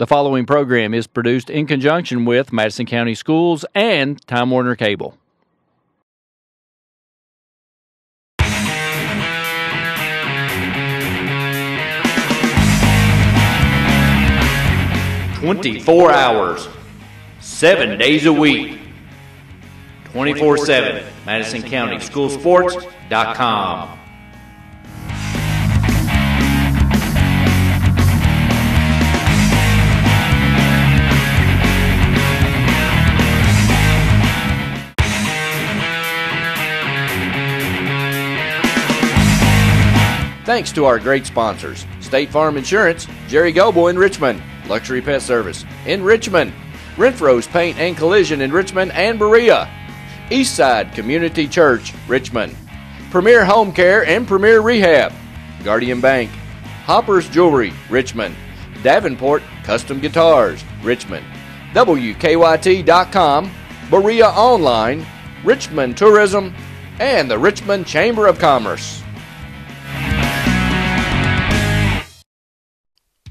The following program is produced in conjunction with Madison County Schools and Time Warner Cable. "24 hours, 7 days a week, 24/7, MadisonCountySchoolSports.com. Thanks to our great sponsors: State Farm Insurance, Jerry Goble in Richmond, Luxury Pet Service in Richmond, Renfro's Paint and Collision in Richmond and Berea, Eastside Community Church, Richmond, Premier Home Care and Premier Rehab, Guardian Bank, Hopper's Jewelry, Richmond, Davenport Custom Guitars, Richmond, WKYT.com, Berea Online, Richmond Tourism, and the Richmond Chamber of Commerce.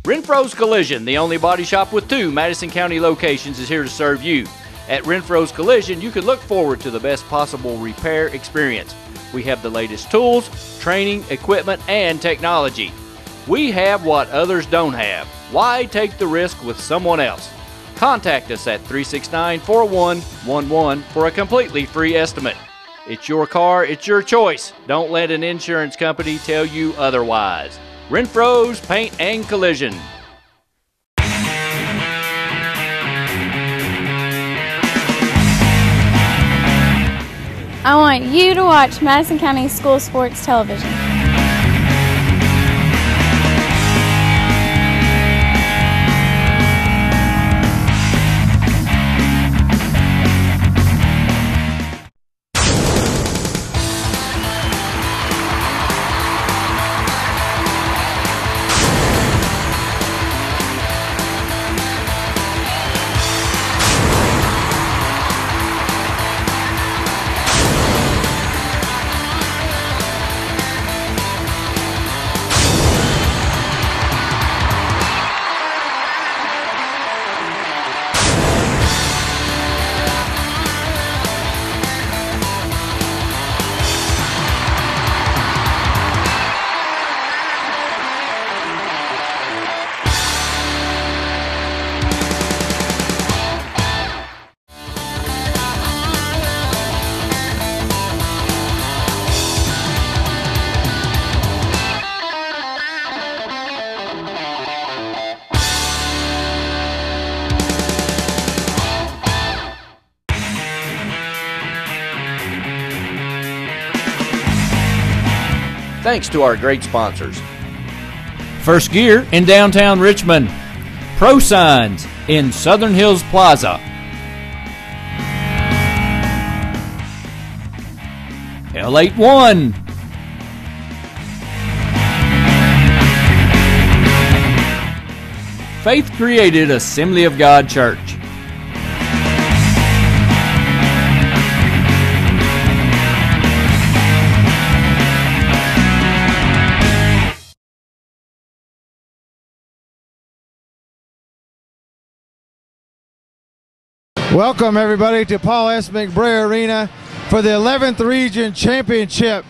Renfro's Collision, the only body shop with 2 Madison County locations, is here to serve you. At Renfro's Collision, you can look forward to the best possible repair experience. We have the latest tools, training, equipment, and technology. We have what others don't have. Why take the risk with someone else? Contact us at 369-4111 for a completely free estimate. It's your car, it's your choice. Don't let an insurance company tell you otherwise. Renfro's Paint and Collision. I want you to watch Madison County School Sports Television. Thanks to our great sponsors: First Gear in downtown Richmond, Pro Signs in Southern Hills Plaza, L81, Faith Created Assembly of God Church, Welcome, everybody, to Paul S. McBray Arena for the 11th Region Championship,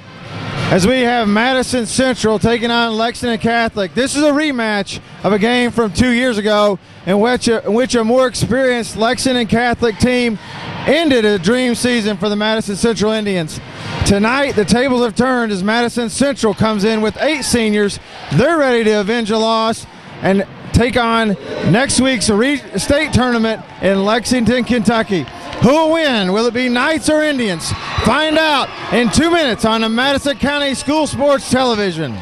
as we have Madison Central taking on Lexington Catholic. This is a rematch of a game from 2 years ago in which a more experienced Lexington Catholic team ended a dream season for the Madison Central Indians. Tonight, the tables have turned as Madison Central comes in with 8 seniors. They're ready to avenge a loss and take on next week's state tournament in Lexington, Kentucky. Who will win? Will it be Knights or Indians? Find out in 2 minutes on the Madison County School Sports Television.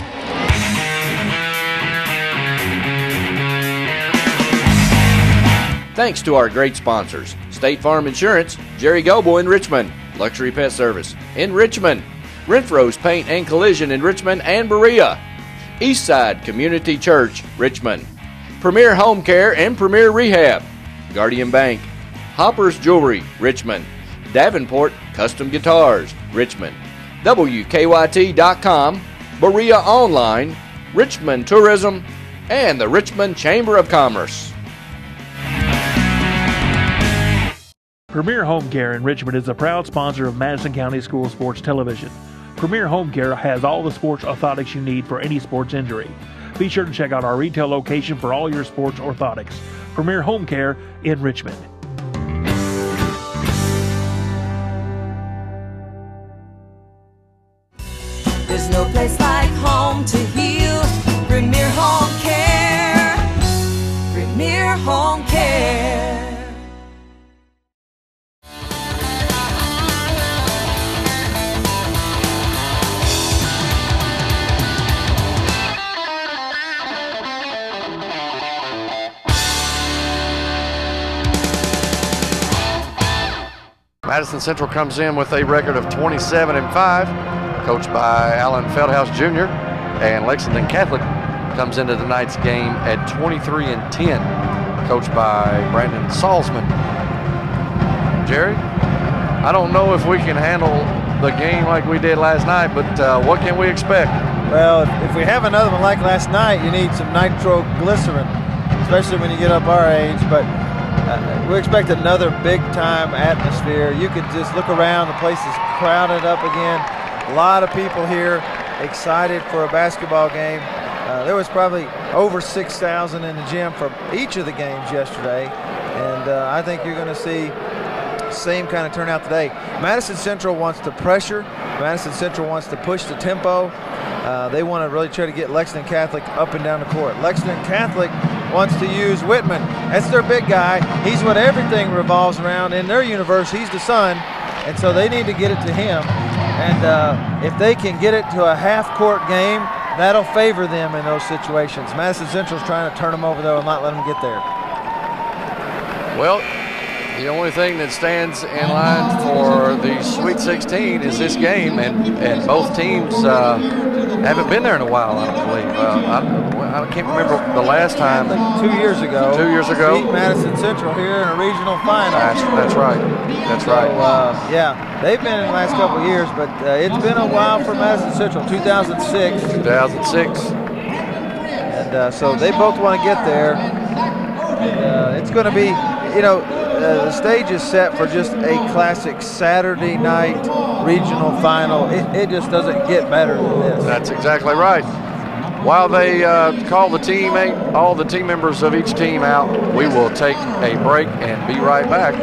Thanks to our great sponsors: State Farm Insurance, Jerry Goble in Richmond, Luxury Pet Service in Richmond, Renfro's Paint and Collision in Richmond and Berea, Eastside Community Church, Richmond, Premier Home Care and Premier Rehab, Guardian Bank, Hopper's Jewelry, Richmond, Davenport Custom Guitars, Richmond, WKYT.com, Berea Online, Richmond Tourism, and the Richmond Chamber of Commerce. Premier Home Care in Richmond is a proud sponsor of Madison County School Sports Television. Premier Home Care has all the sports orthotics you need for any sports injury. Be sure to check out our retail location for all your sports orthotics. Premier Home Care in Richmond. There's no place like home to heal. Premier Home Care. Premier Home Care. Madison Central comes in with a record of 27-5, coached by Alan Feldhouse Jr., and Lexington Catholic comes into tonight's game at 23-10, coached by Brandon Salzman. Jerry, I don't know if we can handle the game like we did last night, but what can we expect? Well, if we have another one like last night, you need some nitroglycerin, especially when you get up our age. But we expect another big-time atmosphere. You could just look around. The place is crowded up again. A lot of people here excited for a basketball game. There was probably over 6,000 in the gym for each of the games yesterday. And I think you're going to see the same kind of turnout today. Madison Central wants to pressure. Madison Central wants to push the tempo. They want to really try to get Lexington Catholic up and down the court. Lexington Catholic wants to use Whitman. That's their big guy. He's what everything revolves around. In their universe, he's the sun, and so they need to get it to him. And if they can get it to a half-court game, that'll favor them in those situations. Madison Central's trying to turn them over, though, and not let them get there. Well, the only thing that stands in line for the Sweet 16 is this game, and both teams haven't been there in a while, I don't believe. I can't remember the last time. 2 years ago. 2 years ago. Beat Madison Central here in a regional final. That's right. That's right. So, yeah, they've been in the last couple of years, but it's been a while for Madison Central. 2006. 2006. And so they both want to get there. And, it's going to be, you know, the stage is set for just a classic Saturday night regional final. It just doesn't get better than this. That's exactly right. While they call all the team members of each team out, we will take a break and be right back.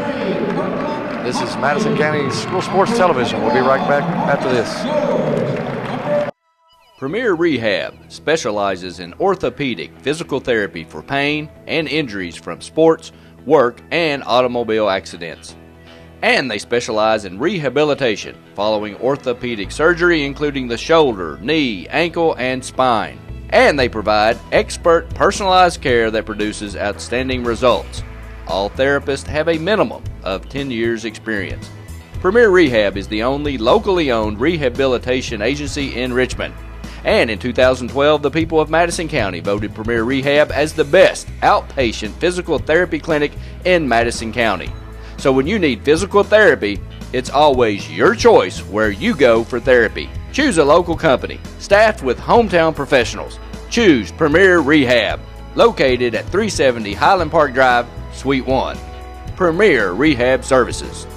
This is Madison County School Sports Television. We'll be right back after this. Premier Rehab specializes in orthopedic physical therapy for pain and injuries from sports, work, and automobile accidents. And they specialize in rehabilitation following orthopedic surgery, including the shoulder, knee, ankle, and spine. And they provide expert personalized care that produces outstanding results. All therapists have a minimum of 10 years experience. Premier Rehab is the only locally owned rehabilitation agency in Richmond. And in 2012, the people of Madison County voted Premier Rehab as the best outpatient physical therapy clinic in Madison County. So when you need physical therapy, it's always your choice where you go for therapy. Choose a local company, staffed with hometown professionals. Choose Premier Rehab, located at 370 Highland Park Drive, Suite 1. Premier Rehab Services.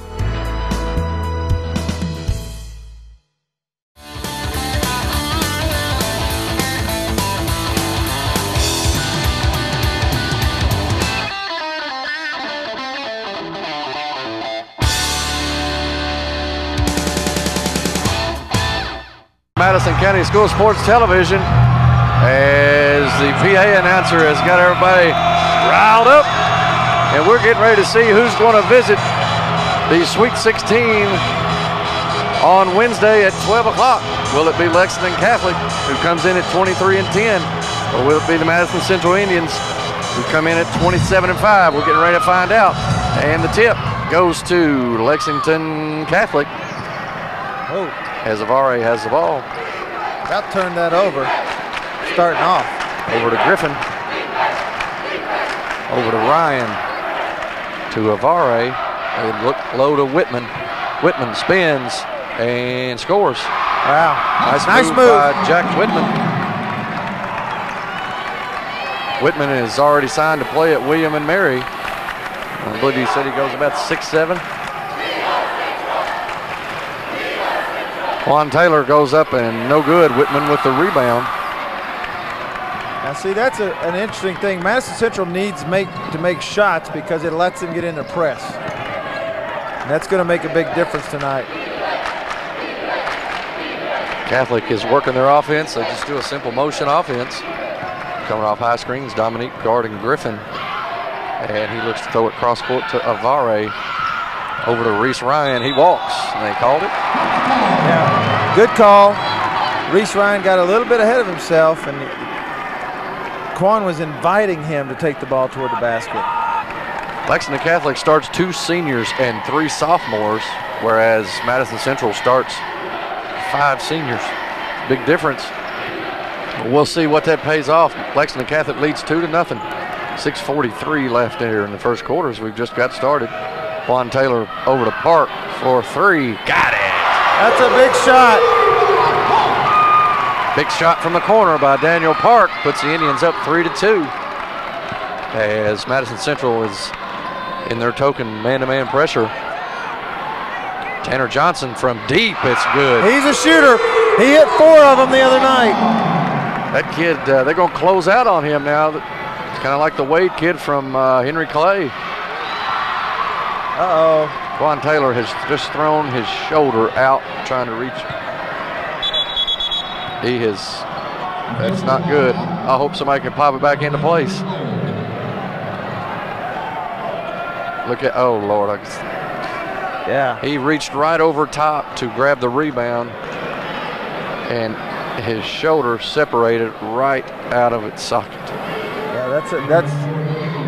Madison County School Sports Television, as the PA announcer has got everybody riled up, and we're getting ready to see who's going to visit the Sweet 16 on Wednesday at 12 o'clock. Will it be Lexington Catholic, who comes in at 23-10, or will it be the Madison Central Indians, who come in at 27-5? We're getting ready to find out, and the tip goes to Lexington Catholic. Oh. As Avare has the ball. About turned that over, starting off. Over to Griffin. Over to Ryan. To Avare. They look low to Whitman. Whitman spins and scores. Wow. Nice move by Jack Whitman. Whitman is already signed to play at William and Mary. I believe he said he goes about 6'7". Juan Taylor goes up and no good. Whitman with the rebound. Now see, that's an interesting thing. Madison Central needs to make shots because it lets them get in the press. And that's going to make a big difference tonight. Catholic is working their offense. They just do a simple motion offense. Coming off high screens, Dominique guarding Griffin. And he looks to throw it cross court to Avare. Over to Reese Ryan. He walks, and they called it. Yeah, good call. Reese Ryan got a little bit ahead of himself, and Quan was inviting him to take the ball toward the basket. Lexington Catholic starts 2 seniors and 3 sophomores, whereas Madison Central starts 5 seniors. Big difference. We'll see what that pays off. Lexington Catholic leads 2-0. 6:43 left here in the first quarter as we've just got started. Juan Taylor over to Park for 3. Got it. That's a big shot. Big shot from the corner by Daniel Park. Puts the Indians up 3-2. As Madison Central is in their token man-to-man pressure. Tanner Johnson from deep. It's good. He's a shooter. He hit 4 of them the other night. That kid, they're going to close out on him now. It's kind of like the Wade kid from Henry Clay. Uh-oh. Juan Taylor has just thrown his shoulder out trying to reach. That's not good. I hope somebody can pop it back into place. Look at, oh Lord. Yeah. He reached right over top to grab the rebound, and his shoulder separated right out of its socket. Yeah,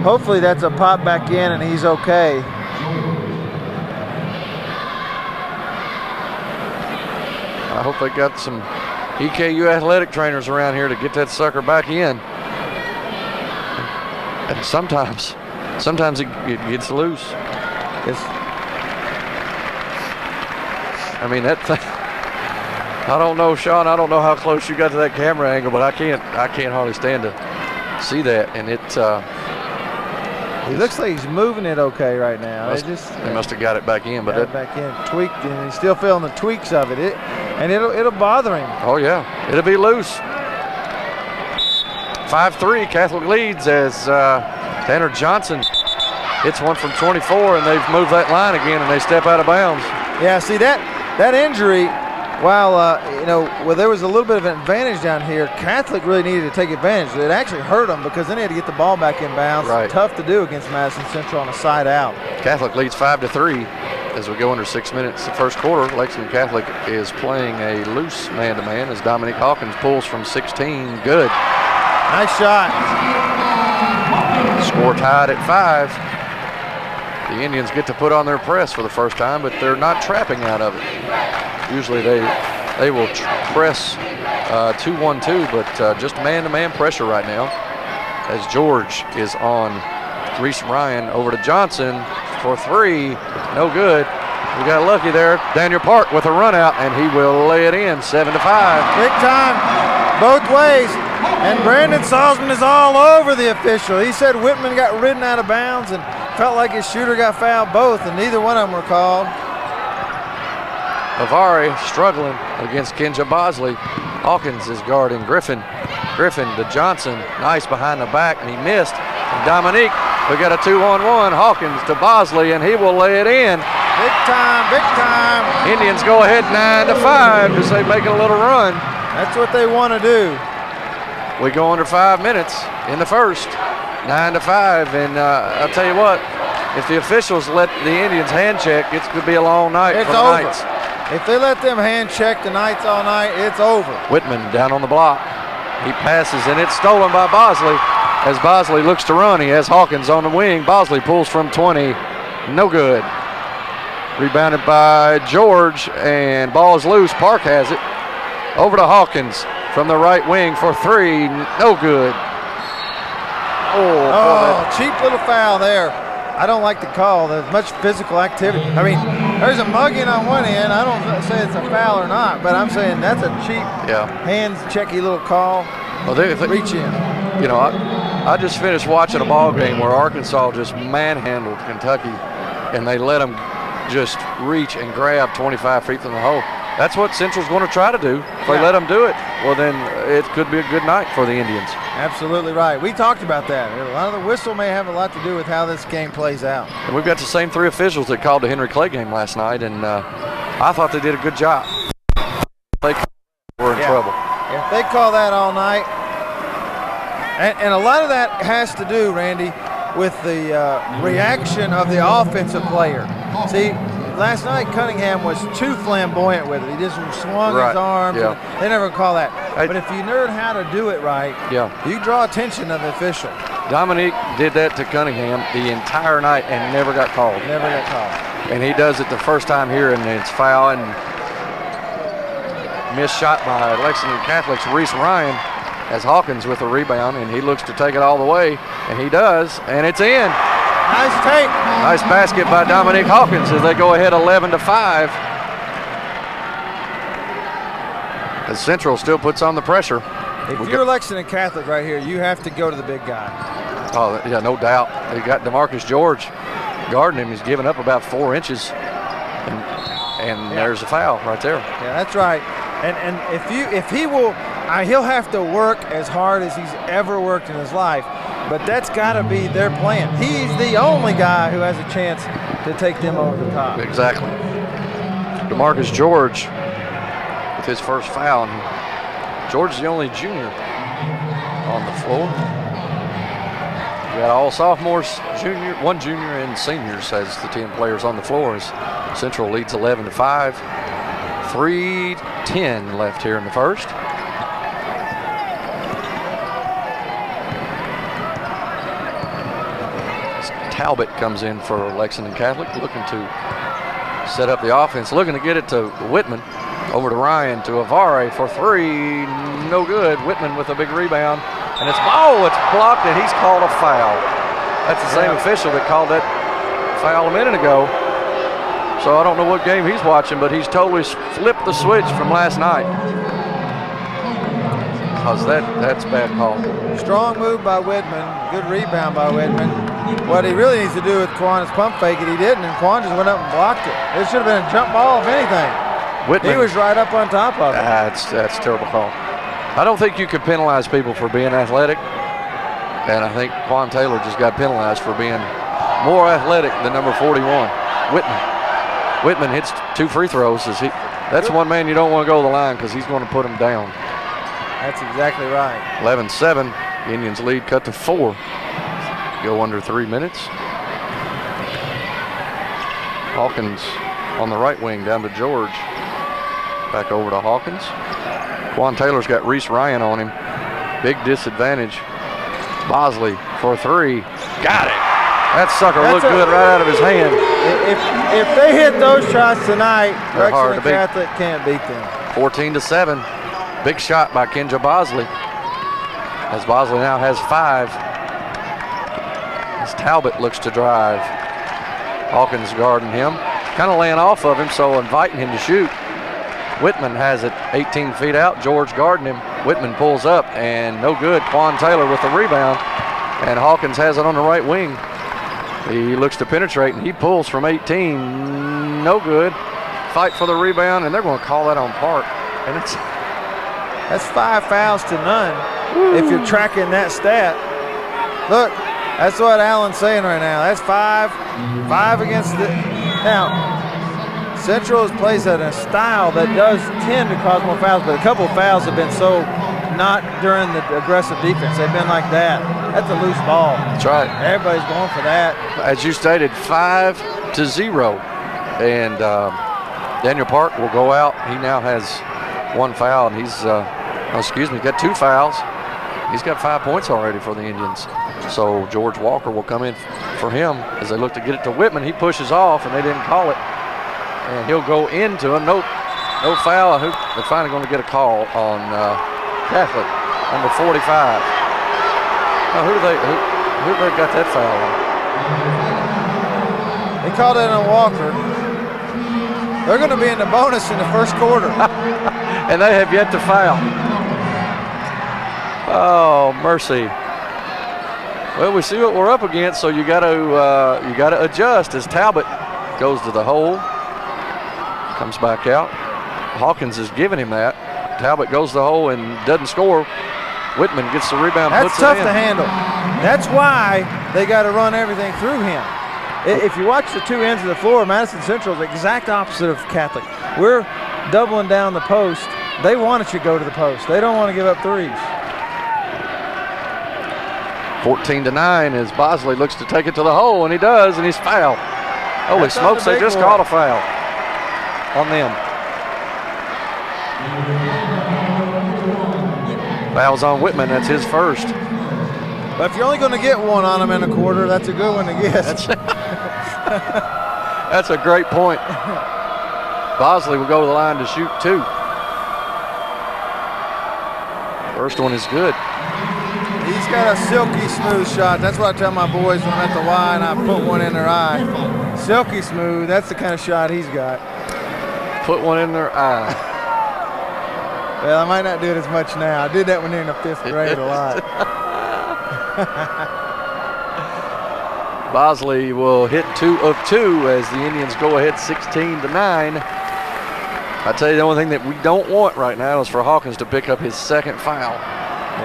hopefully that's a pop back in and he's okay. I hope they got some EKU athletic trainers around here to get that sucker back in. And sometimes it gets loose. I mean, that thing, I don't know, Sean, I don't know how close you got to that camera angle, but I can't hardly stand to see that. And it looks like he's moving it okay right now. They must have got it back in, but got it back in, tweaked, and he's still feeling the tweaks of it. It'll bother him. Oh yeah, it'll be loose. 5-3, Catholic leads as Tanner Johnson hits one from 24, and they've moved that line again, and they step out of bounds. Yeah, see that injury, while there was a little bit of an advantage down here, Catholic really needed to take advantage. It actually hurt them because then they had to get the ball back in bounds. Right. Tough to do against Madison Central on a side out. Catholic leads 5-3 as we go under 6 minutes. The first quarter, Lexington Catholic is playing a loose man-to-man as Dominique Hawkins pulls from 16. Good. Nice shot. Score tied at 5. The Indians get to put on their press for the first time, but they're not trapping out of it. Usually they will press 2-1-2, but just man-to-man pressure right now as George is on Reese Ryan over to Johnson for 3. No good. We got lucky there. Daniel Park with a run out, and he will lay it in 7-5. Big time both ways. And Brandon Salzman is all over the official. He said Whitman got ridden out of bounds and felt like his shooter got fouled both, and neither one of them were called. Avare struggling against Kenja Bosley. Hawkins is guarding Griffin. Griffin to Johnson. Nice behind the back, and he missed. And Dominique, we got a 2-on-1. Hawkins to Bosley, and he will lay it in. Big time, big time. Indians go ahead 9-5 as they make a little run. That's what they want to do. We go under 5 minutes in the first. 9-5, and I'll tell you what, if the officials let the Indians hand check, it's going to be a long night for the Knights. If they let them hand check the Knights all night, it's over. Whitman down on the block. He passes, and it's stolen by Bosley. As Bosley looks to run, he has Hawkins on the wing. Bosley pulls from 20. No good. Rebounded by George, and ball is loose. Park has it. Over to Hawkins from the right wing for 3. No good. Oh, cheap little foul there. I don't like the call. There's much physical activity. I mean, there's a mugging on one end. I don't say it's a foul or not, but I'm saying that's a cheap, hands checky little call. Well, reach in. You know, I just finished watching a ball game where Arkansas just manhandled Kentucky, and they let them just reach and grab 25 feet from the hole. that's what Central's going to try to do. If they let them do it, well, then it could be a good night for the Indians. Absolutely right. We talked about that. A lot of the whistle may have a lot to do with how this game plays out. And we've got the same 3 officials that called the Henry Clay game last night, and I thought they did a good job. They were in trouble. If they call that all night, and a lot of that has to do, Randy, with the reaction of the offensive player. See, last night Cunningham was too flamboyant with it. He just swung his arms. Yeah. They never call that. But if you learn how to do it right, you draw attention of the official. Dominique did that to Cunningham the entire night and never got called. Never got called. And he does it the first time here, and it's foul and missed shot by Lexington Catholic's Reese Ryan as Hawkins with a rebound, and he looks to take it all the way, and he does, and it's in. Nice take. Nice basket by Dominique Hawkins as they go ahead 11-5. As Central still puts on the pressure. If you're Lexington Catholic right here, you have to go to the big guy. Oh, yeah, no doubt. They got DeMarcus George guarding him. He's given up about 4 inches, and there's a foul right there. Yeah, that's right. And if he will, he'll have to work as hard as he's ever worked in his life, but that's got to be their plan. He's the only guy who has a chance to take them over the top. Exactly. DeMarcus George with his first foul. And George is the only junior on the floor. We got all sophomores, one junior, and seniors as the 10 players on the floor. As Central leads 11-5. 3:10 left here in the first. Talbot comes in for Lexington Catholic, looking to set up the offense, looking to get it to Whitman. Over to Ryan, to Avare for 3, no good. Whitman with a big rebound, and it's blocked, and he's called a foul. That's the same official that called that foul a minute ago. So I don't know what game he's watching, but he's totally flipped the switch from last night. Because that's a bad call. Strong move by Whitman, good rebound by Whitman. What he really needs to do with Quan is pump fake it. He didn't, and Quan just went up and blocked it. It should have been a jump ball, if anything. Whitman, he was right up on top of it. That's a terrible call. I don't think you could penalize people for being athletic, and I think Quan Taylor just got penalized for being more athletic than number 41, Whitman. Whitman hits 2 free throws. That's one man you don't want to go to the line because he's going to put him down. That's exactly right. 11-7. Indians lead cut to 4. Go under 3 minutes. Hawkins on the right wing down to George. Back over to Hawkins. Quan Taylor's got Reese Ryan on him. Big disadvantage. Bosley for 3. Got it. That sucker looked good right out of his hand. If they hit those shots tonight, Lexington Catholic can't beat them. 14-7. Big shot by Kenja Bosley. As Bosley now has 5. As Talbot looks to drive. Hawkins guarding him. Kind of laying off of him, so inviting him to shoot. Whitman has it 18 feet out. George guarding him. Whitman pulls up, and no good. Quan Taylor with the rebound. And Hawkins has it on the right wing. He looks to penetrate, and he pulls from 18. No good. Fight for the rebound, and they're going to call that on Park. And that's 5 fouls to none. Woo. If you're tracking that stat. Look, that's what Alan's saying right now. That's 5 against the. Now, Central plays at a style that does tend to cause more fouls, but a couple of fouls have been so not during the aggressive defense. They've been like that. That's a loose ball. That's right. Everybody's going for that. As you stated, 5-0. And Daniel Park will go out. He now has 1 foul, and he's got 2 fouls. He's got 5 points already for the Indians. So George Walker will come in for him as they look to get it to Whitman. He pushes off, and they didn't call it. And he'll go into him. No foul. They're finally going to get a call on Catholic, number 45. Now, who they got that foul on? They called it on Walker. They're going to be in the bonus in the first quarter. And they have yet to foul. Oh, mercy. Well, we see what we're up against, so you got to adjust as Talbot goes to the hole, comes back out. Hawkins is giving him that. Talbot goes to the hole and doesn't score. Whitman gets the rebound, That's puts tough it in. to handle. That's why they got to run everything through him. If you watch the two ends of the floor, Madison Central is the exact opposite of Catholic. We're doubling down the post. They want it to go to the post. They don't want to give up threes. 14-9 as Bosley looks to take it to the hole, and he does, and he's fouled. Holy smokes, they just called a foul on them. Foul's on Whitman, that's his first. But if you're only going to get one on them in a quarter, that's a good one to get. That's a great point. Bosley will go to the line to shoot 2. First one is good. He's got a silky smooth shot. That's what I tell my boys when I'm at the Y and I put one in their eye. Silky smooth, that's the kind of shot he's got. Put one in their eye. Well, I might not do it as much now. I did that when they were in the 5th grade a lot. Bosley will hit 2 of 2 as the Indians go ahead 16-9. I tell you, the only thing that we don't want right now is for Hawkins to pick up his second foul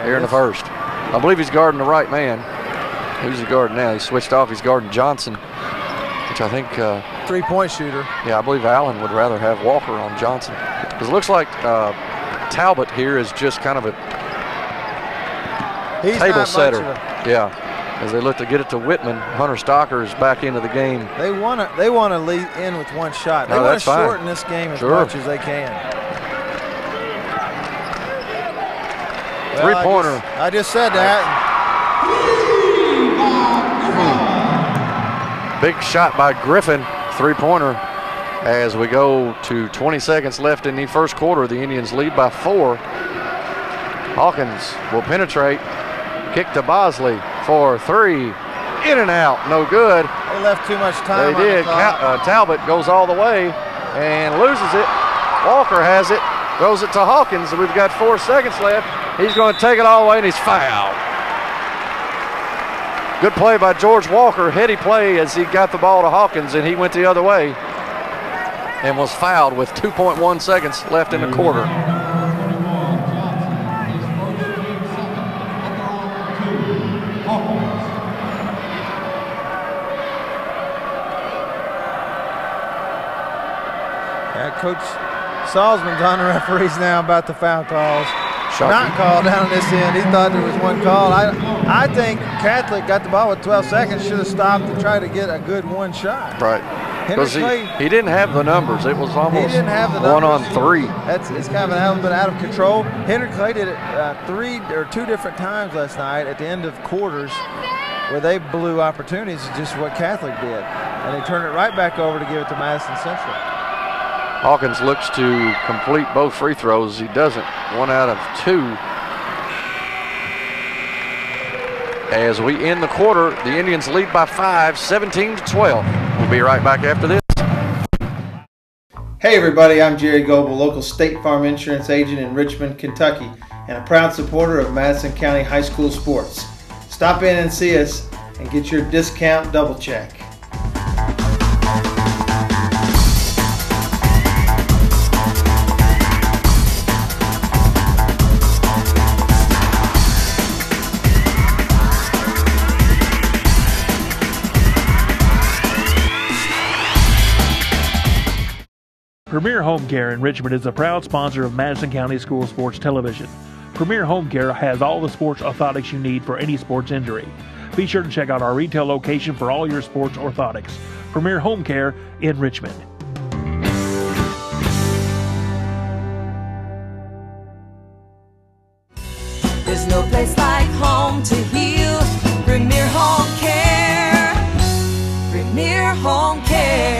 here in the first. I believe he's guarding the right man. Who's he guarding now? He switched off. He's guarding Johnson, which I think 3-point shooter. Yeah, I believe Allen would rather have Walker on Johnson. Because it looks like Talbot here is just kind of a table setter. Yeah, as they look to get it to Whitman. Hunter Stocker is back into the game. They want to lead in with one shot. They want to shorten this game as much as they can. Three-pointer. I just said that. Big shot by Griffin, 3-pointer. As we go to 20 seconds left in the first quarter, the Indians lead by 4. Hawkins will penetrate. Kick to Bosley for 3. In and out, no good. They left too much time. They did. Talbot goes all the way and loses it. Walker has it, throws it to Hawkins, and we've got 4 seconds left. He's going to take it all the way, and he's fouled. Good play by George Walker. Heady play as he got the ball to Hawkins, and he went the other way and was fouled with 2.1 seconds left in the quarter. Coach Salzman's on the referees now about the foul calls. Not called down on this end. He thought there was one call. I think Catholic got the ball with 12 seconds, should have stopped and tried to get a good one shot. Right. Because he didn't have the numbers. It was almost 1 on 3. It's kind of a little bit out of control. Henry Clay did it 2 different times last night at the end of quarters where they blew opportunities, just what Catholic did. And they turned it right back over to give it to Madison Central. Hawkins looks to complete both free throws. He doesn't. 1 out of 2. As we end the quarter, the Indians lead by 5, 17-12. We'll be right back after this. Hey everybody, I'm Jerry Goebel, local State Farm Insurance agent in Richmond, Kentucky, and a proud supporter of Madison County High School sports. Stop in and see us and get your discount double check. Premier Home Care in Richmond is a proud sponsor of Madison County School Sports Television. Premier Home Care has all the sports orthotics you need for any sports injury. Be sure to check out our retail location for all your sports orthotics. Premier Home Care in Richmond. There's no place like home to heal. Premier Home Care. Premier Home Care.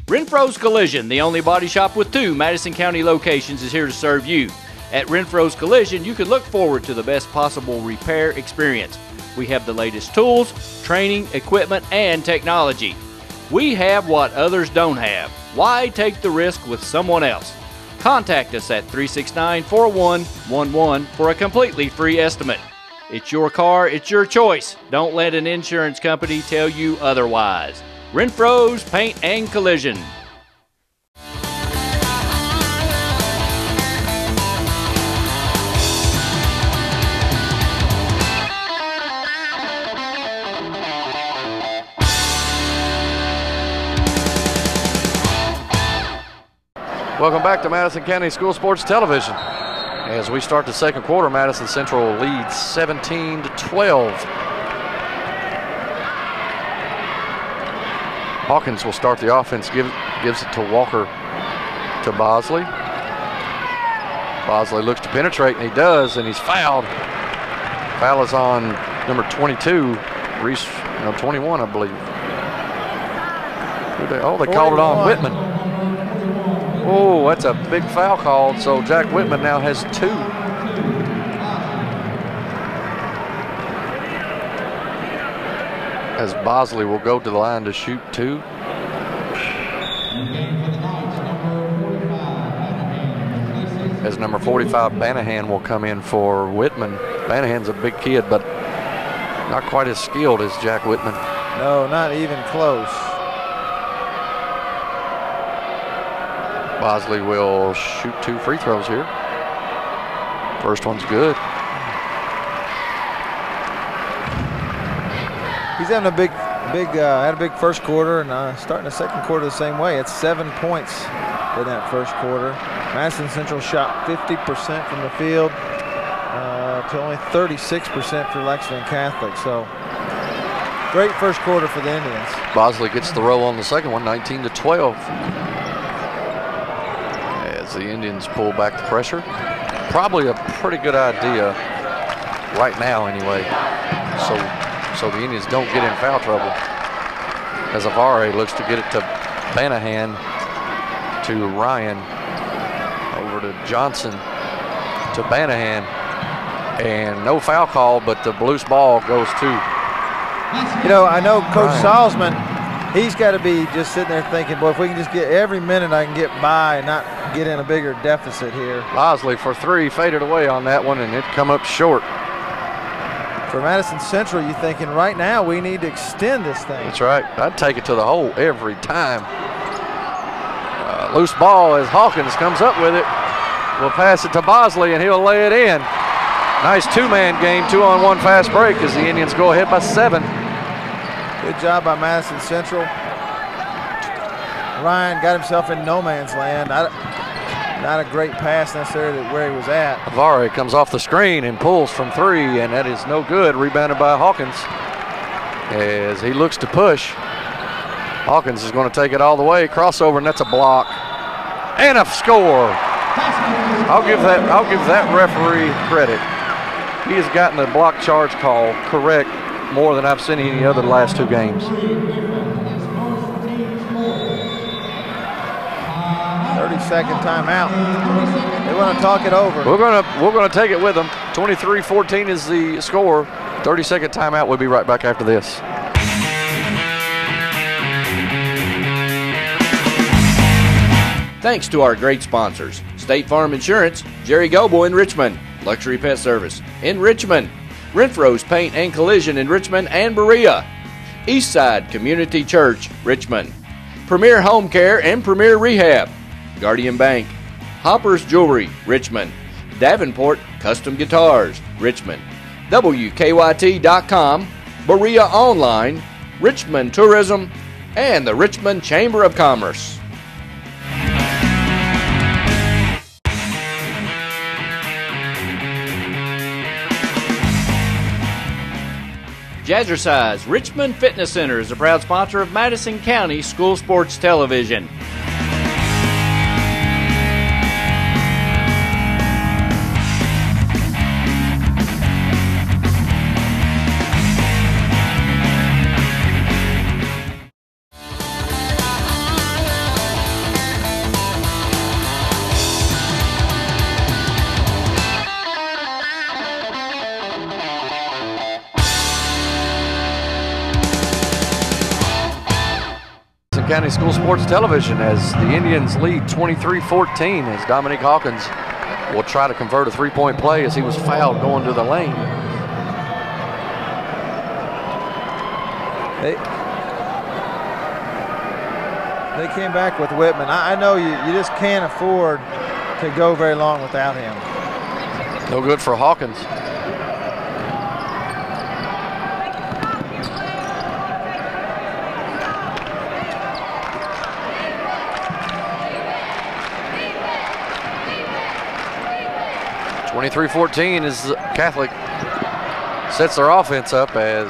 Renfro's Collision, the only body shop with 2 Madison County locations, is here to serve you. At Renfro's Collision, you can look forward to the best possible repair experience. We have the latest tools, training, equipment, and technology. We have what others don't have. Why take the risk with someone else? Contact us at 369-4111 for a completely free estimate. It's your car, it's your choice. Don't let an insurance company tell you otherwise. Renfro's Paint and Collision. Welcome back to Madison County School Sports Television. As we start the second quarter, Madison Central leads 17-12. Hawkins will start the offense, gives it to Walker to Bosley. Bosley looks to penetrate, and he does, and he's fouled. Foul is on number 22, Reese, 21, I believe. Oh, they called it on Whitman. Oh, that's a big foul called, so Jack Whitman now has 2. As Bosley will go to the line to shoot 2. As number 45, Banahan, will come in for Whitman. Banahan's a big kid, but not quite as skilled as Jack Whitman. No, not even close. Bosley will shoot 2 free throws here. First one's good. He's having a had a big first quarter, and starting the second quarter the same way. It's 7 points in that first quarter. Madison Central shot 50% from the field to only 36% for Lexington Catholic. So great first quarter for the Indians. Bosley gets the roll on the second one, 19-12. As the Indians pull back the pressure. Probably a pretty good idea right now anyway. So the Indians don't get in foul trouble. As Avare looks to get it to Banahan, to Ryan, over to Johnson, to Banahan, and no foul call, but the loose ball goes to. I know Coach Salzman, he's got to be just sitting there thinking, boy, if we can just get every minute I can get by and not get in a bigger deficit here. Bosley for 3, faded away on that one, and it come up short. For Madison Central, you're thinking right now we need to extend this thing. That's right. I'd take it to the hole every time. Loose ball as Hawkins comes up with it. We'll pass it to Bosley, and he'll lay it in. Nice 2-man game, 2-on-1 fast break as the Indians go ahead by 7. Good job by Madison Central. Ryan got himself in no man's land. Not a great pass necessarily where he was at. Avare comes off the screen and pulls from 3, and that is no good. Rebounded by Hawkins as he looks to push. Hawkins is going to take it all the way. Crossover, and that's a block. And a score. I'll give that referee credit. He has gotten the block charge call correct more than I've seen any other last 2 games. 30-second timeout. They want to talk it over. We're gonna take it with them. 23-14 is the score. 30-second timeout. We'll be right back after this. Thanks to our great sponsors: State Farm Insurance, Jerry Goble in Richmond, Luxury Pet Service in Richmond, Renfro's Paint and Collision in Richmond and Berea, Eastside Community Church, Richmond, Premier Home Care and Premier Rehab, Guardian Bank, Hopper's Jewelry, Richmond, Davenport Custom Guitars, Richmond, WKYT.com, Berea Online, Richmond Tourism, and the Richmond Chamber of Commerce. Jazzercise Richmond Fitness Center is a proud sponsor of Madison County School Sports Television. County School Sports Television as the Indians lead 23-14 as Dominique Hawkins will try to convert a 3-point play as he was fouled going to the lane. They came back with Whitman. I know you just can't afford to go very long without him. No good for Hawkins. 23-14 is Catholic sets their offense up as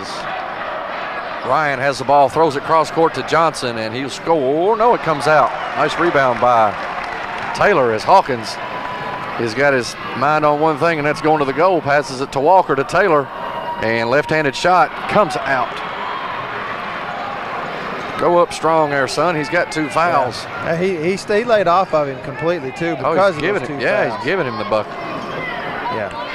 Ryan has the ball, throws it cross court to Johnson, and he'll score. No, it comes out. Nice rebound by Taylor as Hawkins has got his mind on one thing, and that's going to the goal. Passes it to Walker to Taylor, and left-handed shot comes out. Go up strong there, son. He's got 2 fouls. Yeah. He laid off of him completely too because of those 2 fouls. Yeah, he's giving him the bucket. Yeah.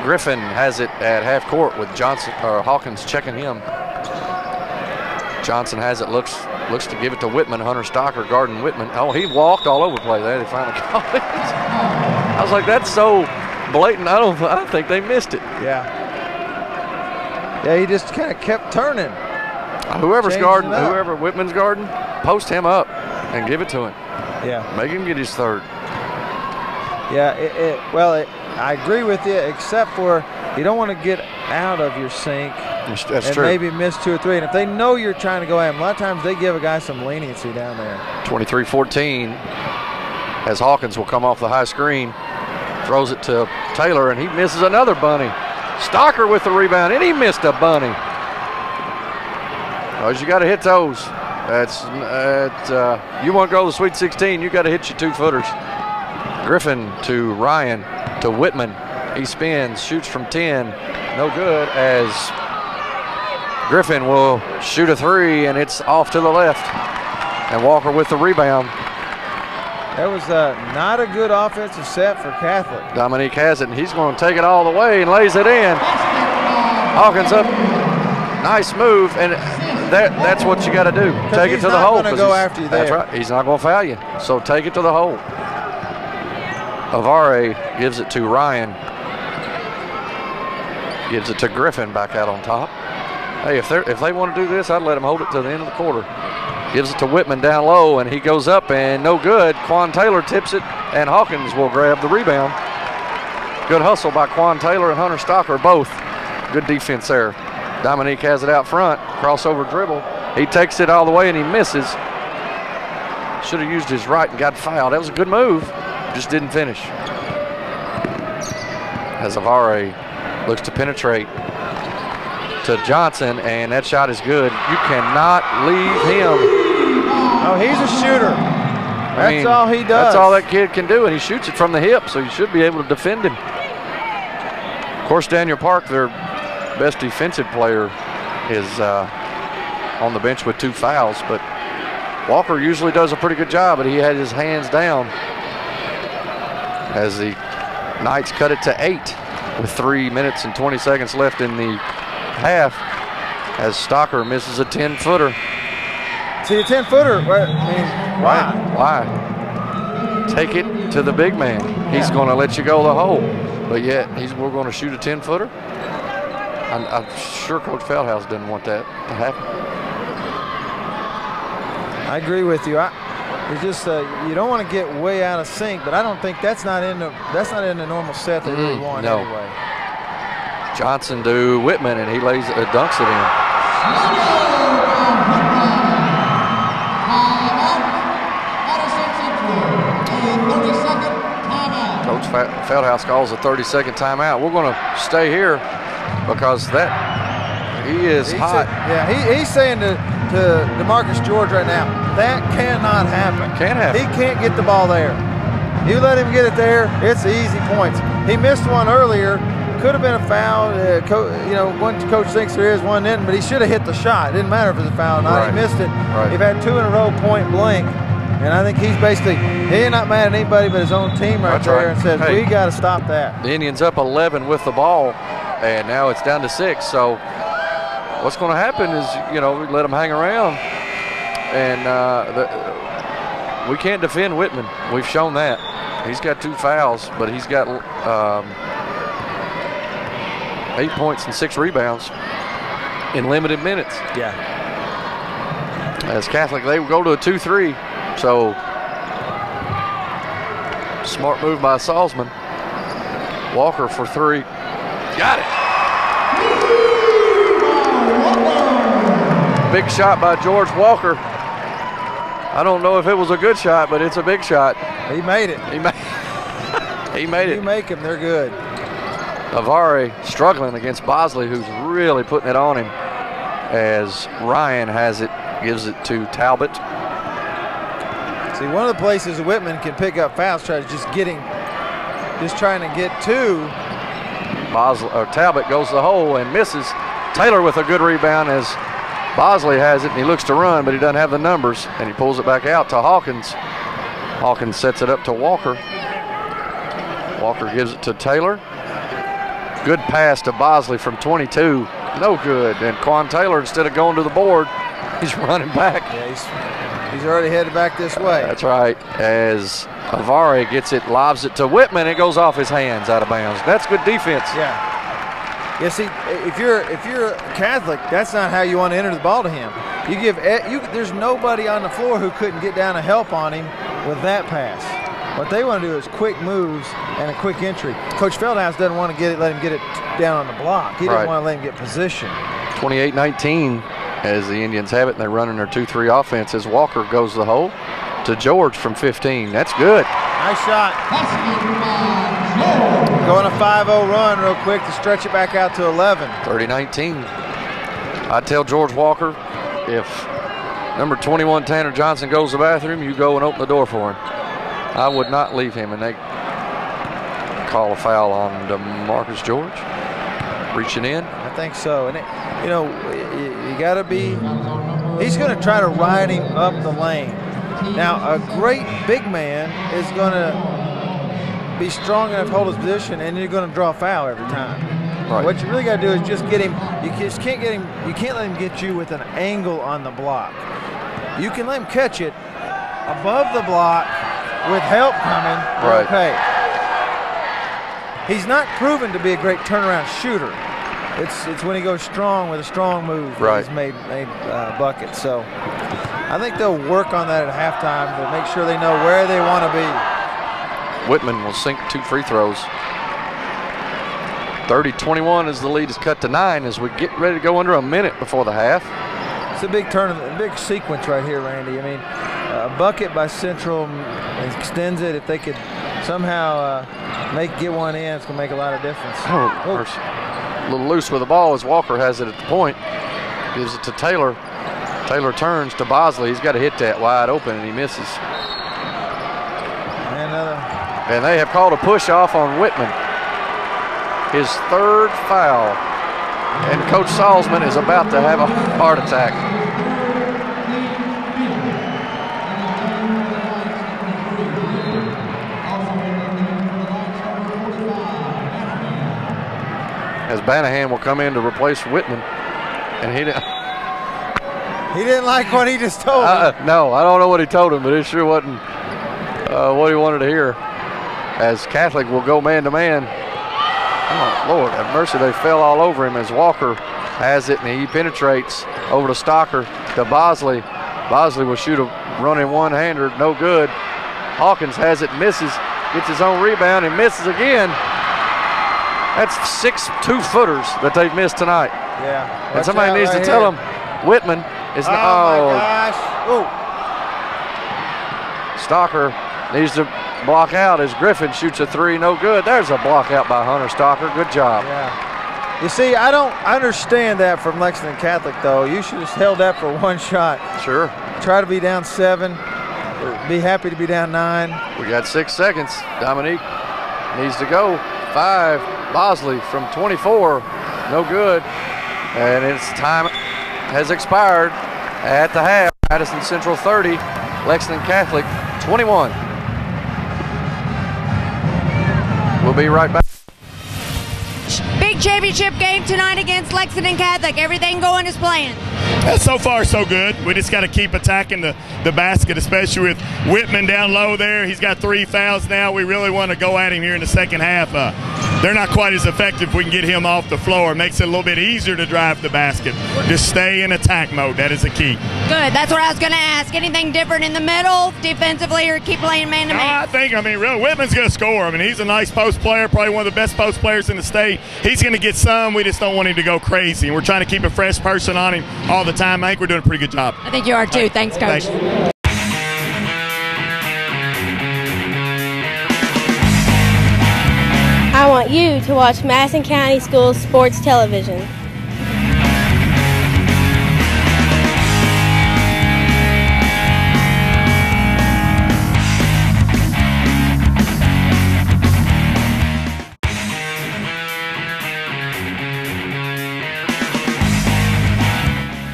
Griffin has it at half court with Hawkins checking him. Johnson has it, looks to give it to Whitman. Hunter Stocker guarding Whitman. Oh, he walked all over the play there. They finally called it. I was like, that's so blatant. I don't think they missed it. Yeah. Yeah, he just kind of kept turning. Whoever's guarding, whoever Whitman's guarding, post him up and give it to him. Yeah. Make him get his 3rd. Yeah, I agree with you, except for you don't want to get out of your sync That's and true. maybe miss 2 or 3. And if they know you're trying to go at them, a lot of times they give a guy some leniency down there. 23-14 as Hawkins will come off the high screen, throws it to Taylor, and he misses another bunny. Stocker with the rebound, and he missed a bunny. Because you got to hit those. You want to go to the Sweet 16, you got to hit your 2-footers. Griffin to Ryan to Whitman. He spins, shoots from 10. No good as Griffin will shoot a 3, and it's off to the left. And Walker with the rebound. That was not a good offensive set for Catholic. Dominique has it, and he's going to take it all the way and lays it in. Hawkins up. Nice move, and that's what you got to do. Take it to the hole. He's not going to go after you there. That's right. He's not going to foul you. So take it to the hole. Avare gives it to Ryan. Gives it to Griffin back out on top. Hey, if they want to do this, I'd let them hold it to the end of the quarter. Gives it to Whitman down low, and he goes up, and no good. Quan Taylor tips it, and Hawkins will grab the rebound. Good hustle by Quan Taylor and Hunter Stocker, both. Good defense there. Dominique has it out front, crossover dribble. He takes it all the way, and he misses. Should have used his right and got fouled. That was a good move, just didn't finish. As Avare looks to penetrate to Johnson, and that shot is good. You cannot leave him. Oh, he's a shooter. That's all he does. That's all that kid can do, and he shoots it from the hip, so you should be able to defend him. Of course, Daniel Park, their best defensive player, is on the bench with 2 fouls, but Walker usually does a pretty good job, but he had his hands down as the Knights cut it to 8 with 3 minutes and 20 seconds left in the half as Stocker misses a 10-footer. See, a 10-footer, why? Why? Take it to the big man. He's going to let you go the hole, but yet we're going to shoot a 10-footer. I'm sure Coach Feldhouse didn't want that to happen. I agree with you. It's just you don't want to get way out of sync, but I don't think that's not in the normal set they really want anyway. Johnson to Whitman, and he dunks it in. Coach Feldhouse calls a 30-second timeout. We're going to stay here because he is hot. He's saying to DeMarcus George right now, that cannot happen. Can't happen. He can't get the ball there. You let him get it there, it's easy points. He missed one earlier. Could have been a foul. One coach thinks there is, one didn't, but he should have hit the shot. It didn't matter if it was a foul or not. Right. He missed it. Right. He's had 2 in a row point blank. And I think he's not mad at anybody but his own team right there and says, we got to stop that. The Indians up 11 with the ball, and now it's down to 6. So what's going to happen is, we let them hang around. And we can't defend Whitman. We've shown that. He's got 2 fouls, but he's got 8 points and 6 rebounds in limited minutes. Yeah. As Catholic, they will go to a 2-3. So smart move by Salzman. Walker for 3. Got it. Big shot by George Walker. I don't know if it was a good shot, but it's a big shot. He made it. He made it. You make them, they're good. Avari struggling against Bosley, who's really putting it on him, as Ryan has it, gives it to Talbot. See, one of the places Whitman can pick up fouls, trying to get to. Talbot goes to the hole and misses. Taylor with a good rebound as Bosley has it, and he looks to run, but he doesn't have the numbers, and he pulls it back out to Hawkins. Hawkins sets it up to Walker. Walker gives it to Taylor. Good pass to Bosley from 22. No good. And Quan Taylor, instead of going to the board, he's running back. Yeah, he's already headed back this way. That's right. As Avari gets it, lobs it to Whitman, it goes off his hands out of bounds. That's good defense. Yeah. Yeah, see, if you're a Catholic, that's not how you want to enter the ball to him. There's nobody on the floor who couldn't get down to help on him with that pass. What they want to do is quick moves and a quick entry. Coach Feldhouse doesn't want to let him get it down on the block. He doesn't want to let him get position. 28-19 as the Indians have it, and they're running their 2-3 offense as Walker goes to the hole to George from 15. That's good. Nice shot. Going a 5-0 run real quick to stretch it back out to 11. 30-19. I tell George Walker, if number 21 Tanner Johnson goes to the bathroom, you go and open the door for him. I would not leave him, and they call a foul on DeMarcus George. Reaching in. I think so. And, you got to be – he's going to try to ride him up the lane. Now, a great big man is going to be strong enough to hold his position, and you're going to draw a foul every time. Right. What you really got to do is just get him – you just can't get him – you can't let him get you with an angle on the block. You can let him catch it above the block with help coming. Right. Okay. He's not proven to be a great turnaround shooter. It's when he goes strong with a strong move that he's made buckets. So I think they'll work on that at halftime to make sure they know where they want to be. Whitman will sink 2 free throws. 30-21 as the lead is cut to 9 as we get ready to go under a minute before the half. It's a big tournament, a big sequence right here, Randy. I mean, a bucket by Central extends it. If they could somehow get one in, it's going to make a lot of difference. A little loose with the ball as Walker has it at the point. Gives it to Taylor. Taylor turns to Bosley. He's got to hit that wide open, and he misses. And they have called a push off on Whitman. His 3rd foul. And Coach Salzman is about to have a heart attack. As Banahan will come in to replace Whitman, and he didn't like what he just told him. No, I don't know what he told him, but it sure wasn't what he wanted to hear. As Catholic will go man-to-man. Oh, Lord have mercy, they fell all over him as Walker has it, and he penetrates over to Stocker, to Bosley. Bosley will shoot a running one-hander, no good. Hawkins has it, misses, gets his own rebound, and misses again. That's 6 2-footers that they've missed tonight. Yeah. And somebody needs to tell them Whitman is not. Oh, my gosh. Ooh. Stocker needs to block out as Griffin shoots a 3, no good. There's a block out by Hunter Stocker. Good job. Yeah. You see, I don't understand that from Lexington Catholic, though. You should have held that for 1 shot. Sure. Try to be down 7. Be happy to be down 9. We got 6 seconds. Dominique needs to go. 5. Bosley from 24. No good. And its time has expired at the half. Madison Central 30. Lexington Catholic 21. We'll be right back. Big championship game tonight against Lexington Catholic. Everything going as planned. So far, so good. We just got to keep attacking the basket, especially with Whitman down low there. He's got 3 fouls now. We really want to go at him here in the second half. They're not quite as effective if we can get him off the floor. It makes it a little bit easier to drive the basket. Just stay in attack mode. That is the key. Good. That's what I was going to ask. Anything different in the middle, defensively, or keep playing man-to-man? Really, Whitman's going to score. He's a nice post player, probably one of the best post players in the state. He's going to get some. We just don't want him to go crazy. And we're trying to keep a fresh person on him all the time. I think we're doing a pretty good job. I think you are, too. Thanks, Coach. want you to watch Madison County Schools Sports Television.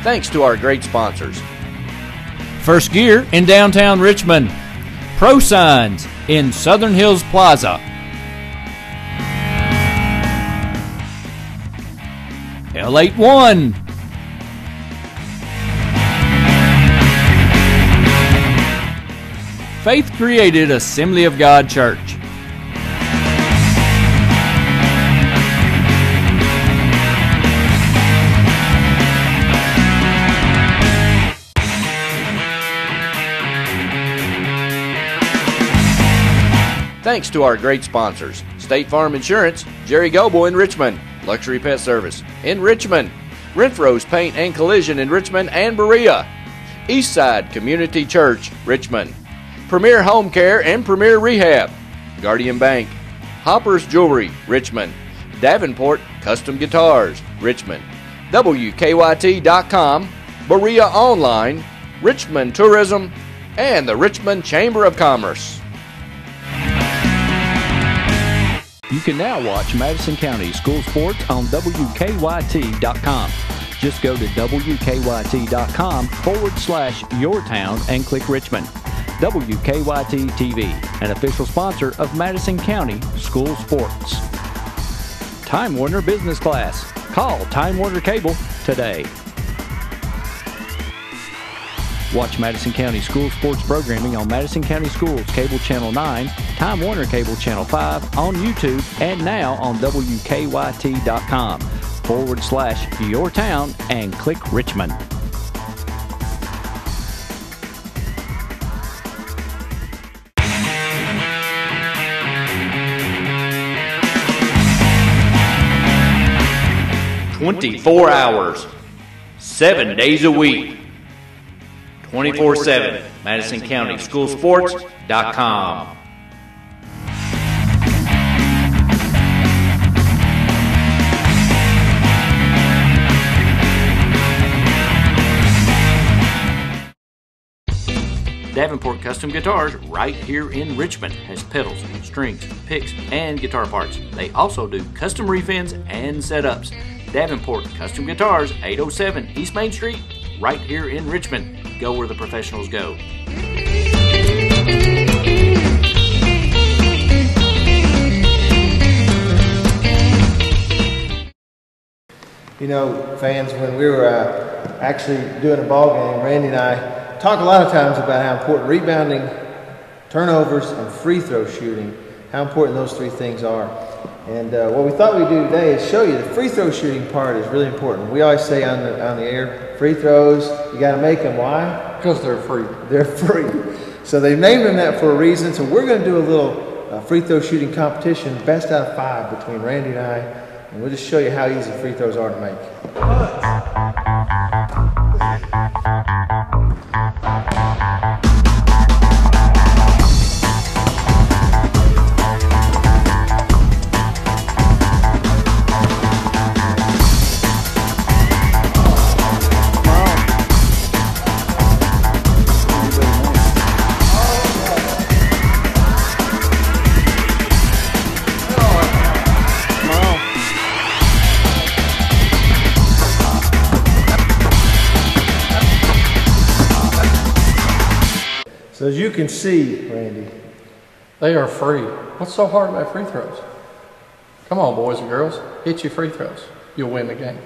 Thanks to our great sponsors. First Gear in downtown Richmond. Pro Signs in Southern Hills Plaza. L81. Faith Created Assembly of God Church. Thanks to our great sponsors. State Farm Insurance, Jerry Goble in Richmond. Luxury Pet Service in Richmond. Renfro's Paint and Collision in Richmond and Berea. Eastside Community Church, Richmond. Premier Home Care and Premier Rehab. Guardian Bank. Hopper's Jewelry, Richmond. Davenport Custom Guitars, Richmond. WKYT.com. Berea Online. Richmond Tourism. And the Richmond Chamber of Commerce. You can now watch Madison County School Sports on WKYT.com. Just go to WKYT.com/yourtown and click Richmond. WKYT TV, an official sponsor of Madison County School Sports. Time Warner Business Class. Call Time Warner Cable today. Watch Madison County School Sports programming on Madison County Schools Cable Channel 9, Time Warner Cable Channel 5, on YouTube, and now on WKYT.com/yourtown and click Richmond. "24 hours, 7 days a week. 24/7, MadisonCountySchoolSports.com. Davenport Custom Guitars, right here in Richmond, has pedals, strings, picks, and guitar parts. They also do custom refins and setups. Davenport Custom Guitars, 807 East Main Street, right here in Richmond. Go where the professionals go. You know, fans, when we were actually doing a ball game, Randy and I talk a lot of times about how important rebounding, turnovers, and free throw shooting, how important those three things are. And what we thought we'd do today is show you the free throw shooting part is really important. We always say on the air, free throws, you got to make them. Why? Because they're free. They're free. So they named them that for a reason. So we're going to do a little free throw shooting competition, best out of 5 between Randy and I. And we'll just show you how easy free throws are to make. So as you can see, Randy, they are free. What's so hard about free throws? Come on, boys and girls, hit your free throws. You'll win the game.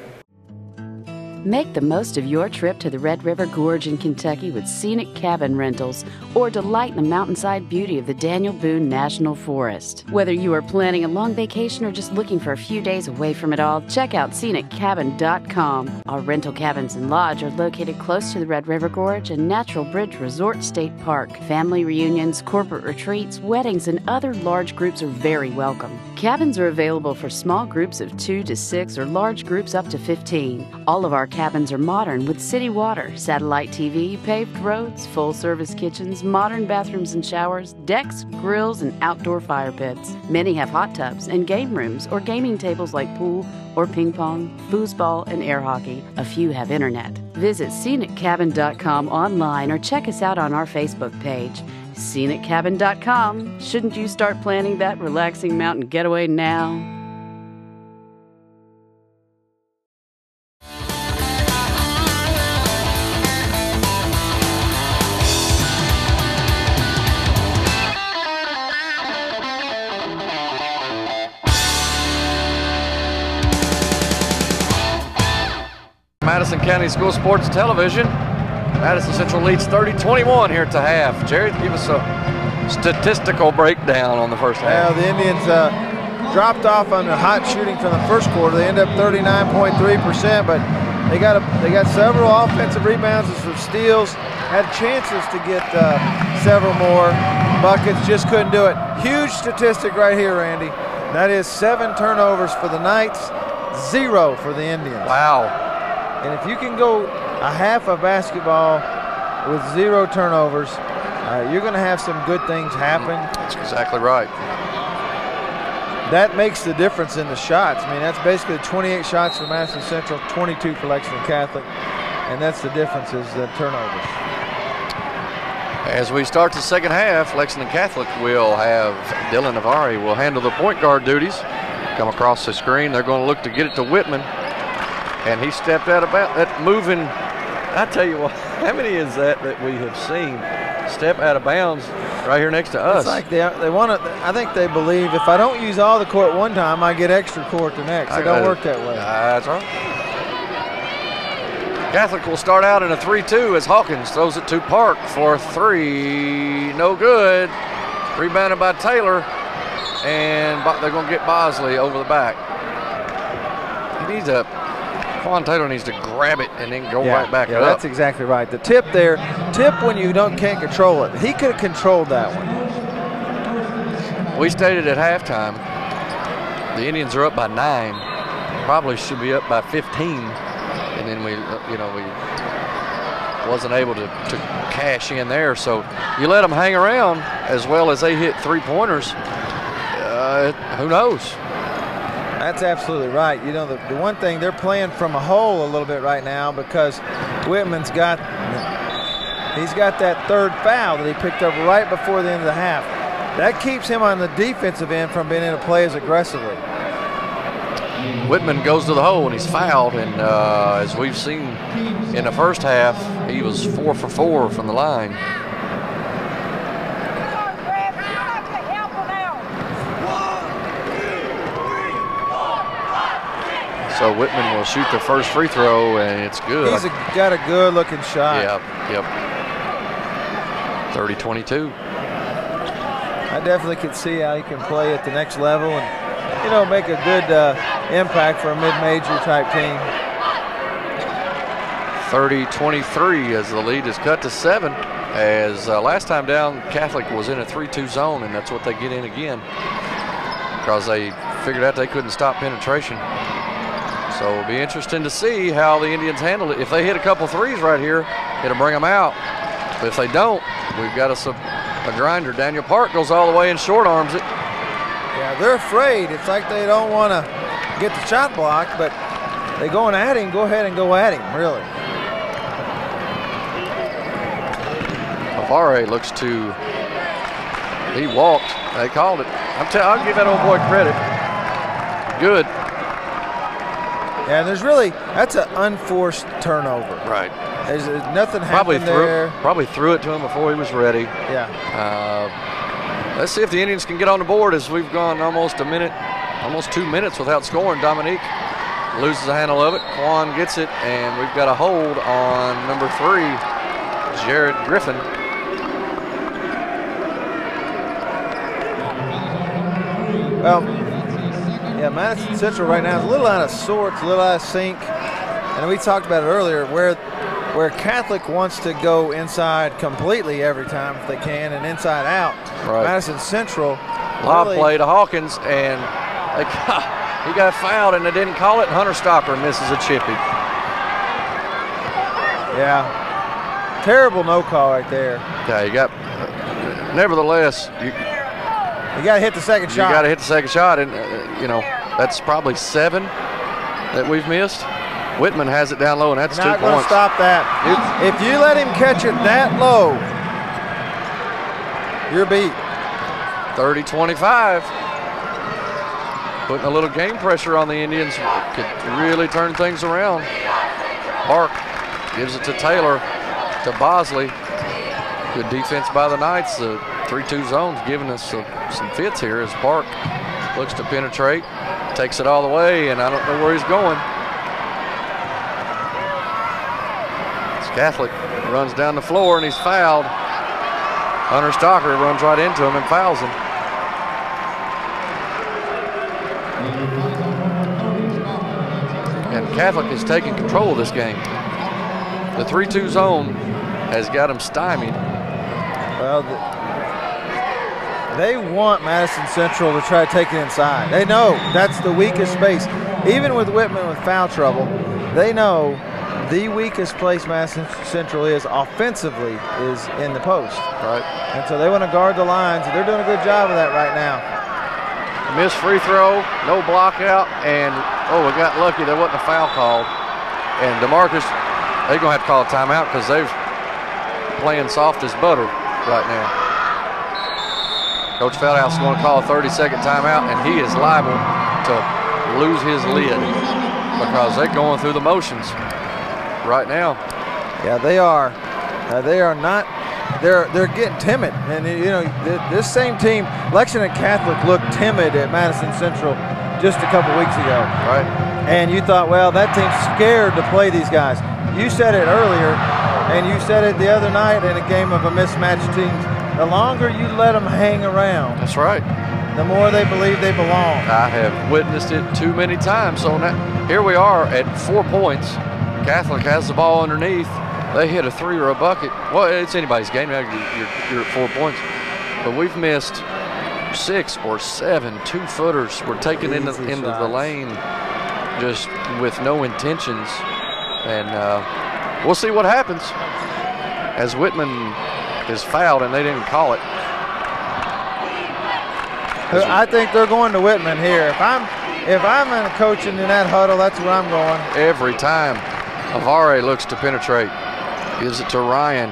Make the most of your trip to the Red River Gorge in Kentucky with scenic cabin rentals, or delight in the mountainside beauty of the Daniel Boone National Forest. Whether you are planning a long vacation or just looking for a few days away from it all, check out sceniccabin.com. Our rental cabins and lodge are located close to the Red River Gorge and Natural Bridge Resort State Park. Family reunions, corporate retreats, weddings, and other large groups are very welcome. Cabins are available for small groups of 2 to 6 or large groups up to 15. All of our cabins are modern with city water, satellite TV, paved roads, full-service kitchens, modern bathrooms and showers, decks, grills, and outdoor fire pits. Many have hot tubs and game rooms or gaming tables like pool or ping pong, foosball, and air hockey. A few have internet. Visit sceniccabin.com online or check us out on our Facebook page. sceniccabin.com. Shouldn't you start planning that relaxing mountain getaway now? Madison County School Sports Television. Madison Central leads 30-21 here at the half. Jared, give us a statistical breakdown on the first half. Well, the Indians dropped off on the hot shooting from the first quarter. They end up 39.3%, but they got several offensive rebounds and some steals. Had chances to get several more buckets, just couldn't do it. Huge statistic right here, Randy. That is 7 turnovers for the Knights, 0 for the Indians. Wow. And if you can go a half of basketball with 0 turnovers, you're going to have some good things happen. That's exactly right. That makes the difference in the shots. I mean, that's basically 28 shots for Madison Central, 22 for Lexington Catholic, and that's the difference is the turnovers. As we start the second half, Lexington Catholic will have Dylan Navarre will handle the point guard duties. Come across the screen, they're going to look to get it to Whitman. And he stepped out about that moving. I tell you what, how many is that we have seen step out of bounds right here next to us? It's like they want to. I think they believe if I don't use all the court one time, I get extra court the next. It don't work that way. That's right. Catholic will start out in a 3-2 as Hawkins throws it to Park for 3. No good. Rebounded by Taylor, and they're going to get Bosley over the back. He needs a. Quan Taylor needs to grab it and then go right back up. That's exactly right. The tip there, tip when you can't control it. He could have controlled that one. We stated at halftime, the Indians are up by 9. Probably should be up by 15, and then we wasn't able to cash in there. So you let them hang around as well as they hit 3-pointers. Who knows? That's absolutely right. You know, the one thing, they're playing from a hole a little bit right now because Whitman's got that third foul that he picked up right before the end of the half. That keeps him on the defensive end from being able to play as aggressively. Whitman goes to the hole and he's fouled, and as we've seen in the first half, he was 4 for 4 from the line. So Whitman will shoot the first free throw, and it's good. He's got a good-looking shot. Yep. 30-22. I definitely can see how he can play at the next level and, make a good impact for a mid-major type team. 30-23 as the lead is cut to 7. As last time down, Catholic was in a 3-2 zone, and that's what they get in again because they figured out they couldn't stop penetration. So it'll be interesting to see how the Indians handle it. If they hit a couple threes right here, it'll bring them out. But if they don't, we've got a grinder. Daniel Park goes all the way and short arms it. Yeah, they're afraid. It's like they don't want to get the shot block, but they going at him. Go ahead and go at him, really. Navarre looks to. He walked. They called it. I'll give that old boy credit. Good. Yeah, that's an unforced turnover. Right. There's nothing happened there. Probably threw it to him before he was ready. Yeah. Let's see if the Indians can get on the board as we've gone almost 2 minutes without scoring. Dominique loses the handle of it. Quan gets it, and we've got a hold on number 3, Jared Griffin. Well, yeah, Madison Central right now is a little out of sorts, a little out of sync. And we talked about it earlier where Catholic wants to go inside completely every time if they can and inside out. Right. Madison Central. Lob play to Hawkins, and he got fouled and they didn't call it. Hunter Stocker misses a chippy. Yeah. Terrible no call right there. Yeah, you got, nevertheless, you got to hit the second shot. You got to hit the second shot, and, you know, that's probably 7 that we've missed. Whitman has it down low, and that's 2 points. Not going to stop that. If you let him catch it that low, you're beat. 30-25. Putting a little game pressure on the Indians could really turn things around. Park gives it to Taylor, to Bosley. Good defense by the Knights. The 3-2 zone's giving us some fits here as Park looks to penetrate, takes it all the way, and I don't know where he's going. As Catholic runs down the floor and he's fouled. Hunter Stocker runs right into him and fouls him. And Catholic is taking control of this game. The 3-2 zone has got him stymied. Well, they want Madison Central to try to take it inside. They know that's the weakest space. Even with Whitman with foul trouble, they know the weakest place Madison Central is offensively is in the post. Right. And so they want to guard the lines. They're doing a good job of that right now. Missed free throw, no block out, and we got lucky there wasn't a foul called. And DeMarcus, they're going to have to call a timeout because they're playing soft as butter right now. Coach Feldhouse is going to call a 30-second timeout, and he is liable to lose his lid because they're going through the motions right now. Yeah, they are. They are not. They're getting timid, and you know this same team, Lexington Catholic, looked timid at Madison Central just a couple weeks ago. Right. And you thought, well, that team's scared to play these guys. You said it earlier, and you said it the other night in a game of a mismatched team. The longer you let them hang around, that's right, the more they believe they belong. I have witnessed it too many times. So now, here we are at 4 points. Catholic has the ball underneath. They hit a 3 or a bucket. Well, it's anybody's game now. You're at 4 points. But we've missed 6 or 7 2-footers. We're taking into the lane just with no intentions. And we'll see what happens as Whitman is fouled and they didn't call it. I think they're going to Whitman here. If I'm coaching in that huddle, that's where I'm going. Every time. Avare looks to penetrate. Gives it to Ryan.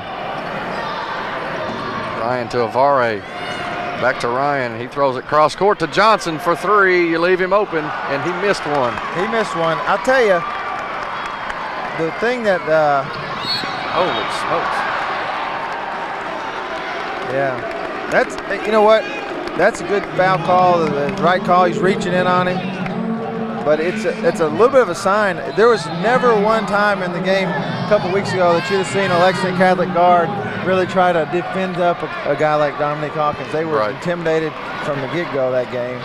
Ryan to Avare. Back to Ryan. He throws it cross court to Johnson for 3. You leave him open, and he missed one. He missed one. I'll tell you, the thing that holy smokes. Yeah. That's, you know what? That's a good foul call, the right call. He's reaching in on him. But it's a little bit of a sign. There was never one time in the game a couple weeks ago that you'd have seen a Lexington Catholic guard really try to defend up a guy like Dominic Hawkins. They were intimidated from the get-go that game.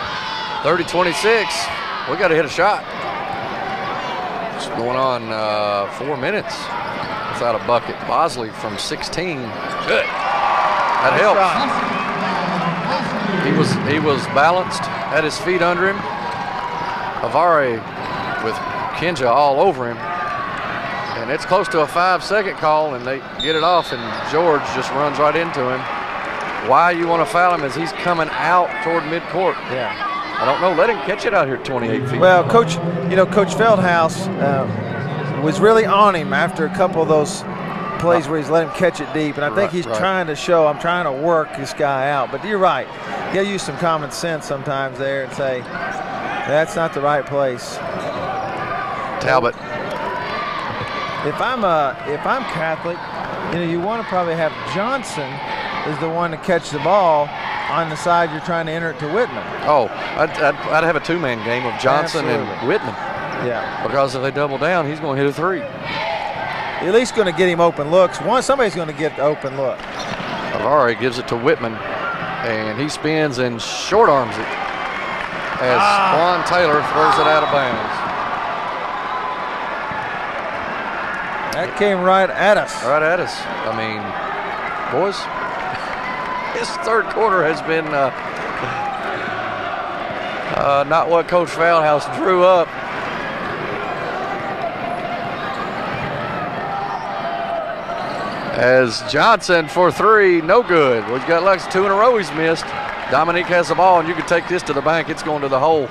30-26. We got to hit a shot. It's going on 4 minutes without a bucket. Bosley from 16. Good. That helps. He was balanced, had his feet under him. Avare with Kinja all over him. And it's close to a 5-second call, and they get it off, and George just runs right into him. Why you want to foul him is he's coming out toward midcourt. Yeah. I don't know. Let him catch it out here 28 feet. Well, Coach Feldhouse was really on him after a couple of those plays where he's let him catch it deep, and I think he's trying to show, I'm trying to work this guy out. But you're right. You got to use some common sense sometimes there and say, that's not the right place. Talbot. If I'm Catholic, you want to probably have Johnson is the one to catch the ball on the side you're trying to enter it to Whitman. Oh, I'd have a 2-man game of Johnson and Whitman. Yeah. Because if they double down, he's going to hit a 3. At least going to get him open looks. Somebody's going to get the open look. Avare gives it to Whitman, and he spins and short arms it as Juan Taylor throws it out of bounds. That came right at us. Right at us. I mean, boys, his third quarter has been not what Coach Feldhouse drew up. As Johnson for three, no good. Well, he's got Lex 2 in a row he's missed. Dominique has the ball, and you can take this to the bank. It's going to the hole.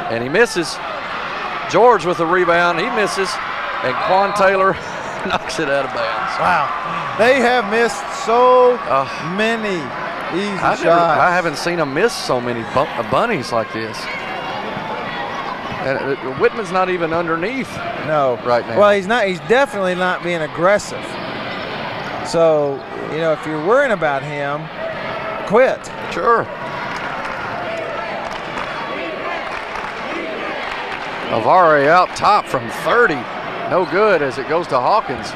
And he misses. George with the rebound. He misses. And Quan Taylor knocks it out of bounds. Wow. They have missed so many easy shots. I haven't seen them miss so many bunnies like this. And Whitman's not even underneath. No. Right now. Well, he's not. He's definitely not being aggressive. So, you know, if you're worrying about him, quit. Sure. Avare out top from 30. No good as it goes to Hawkins.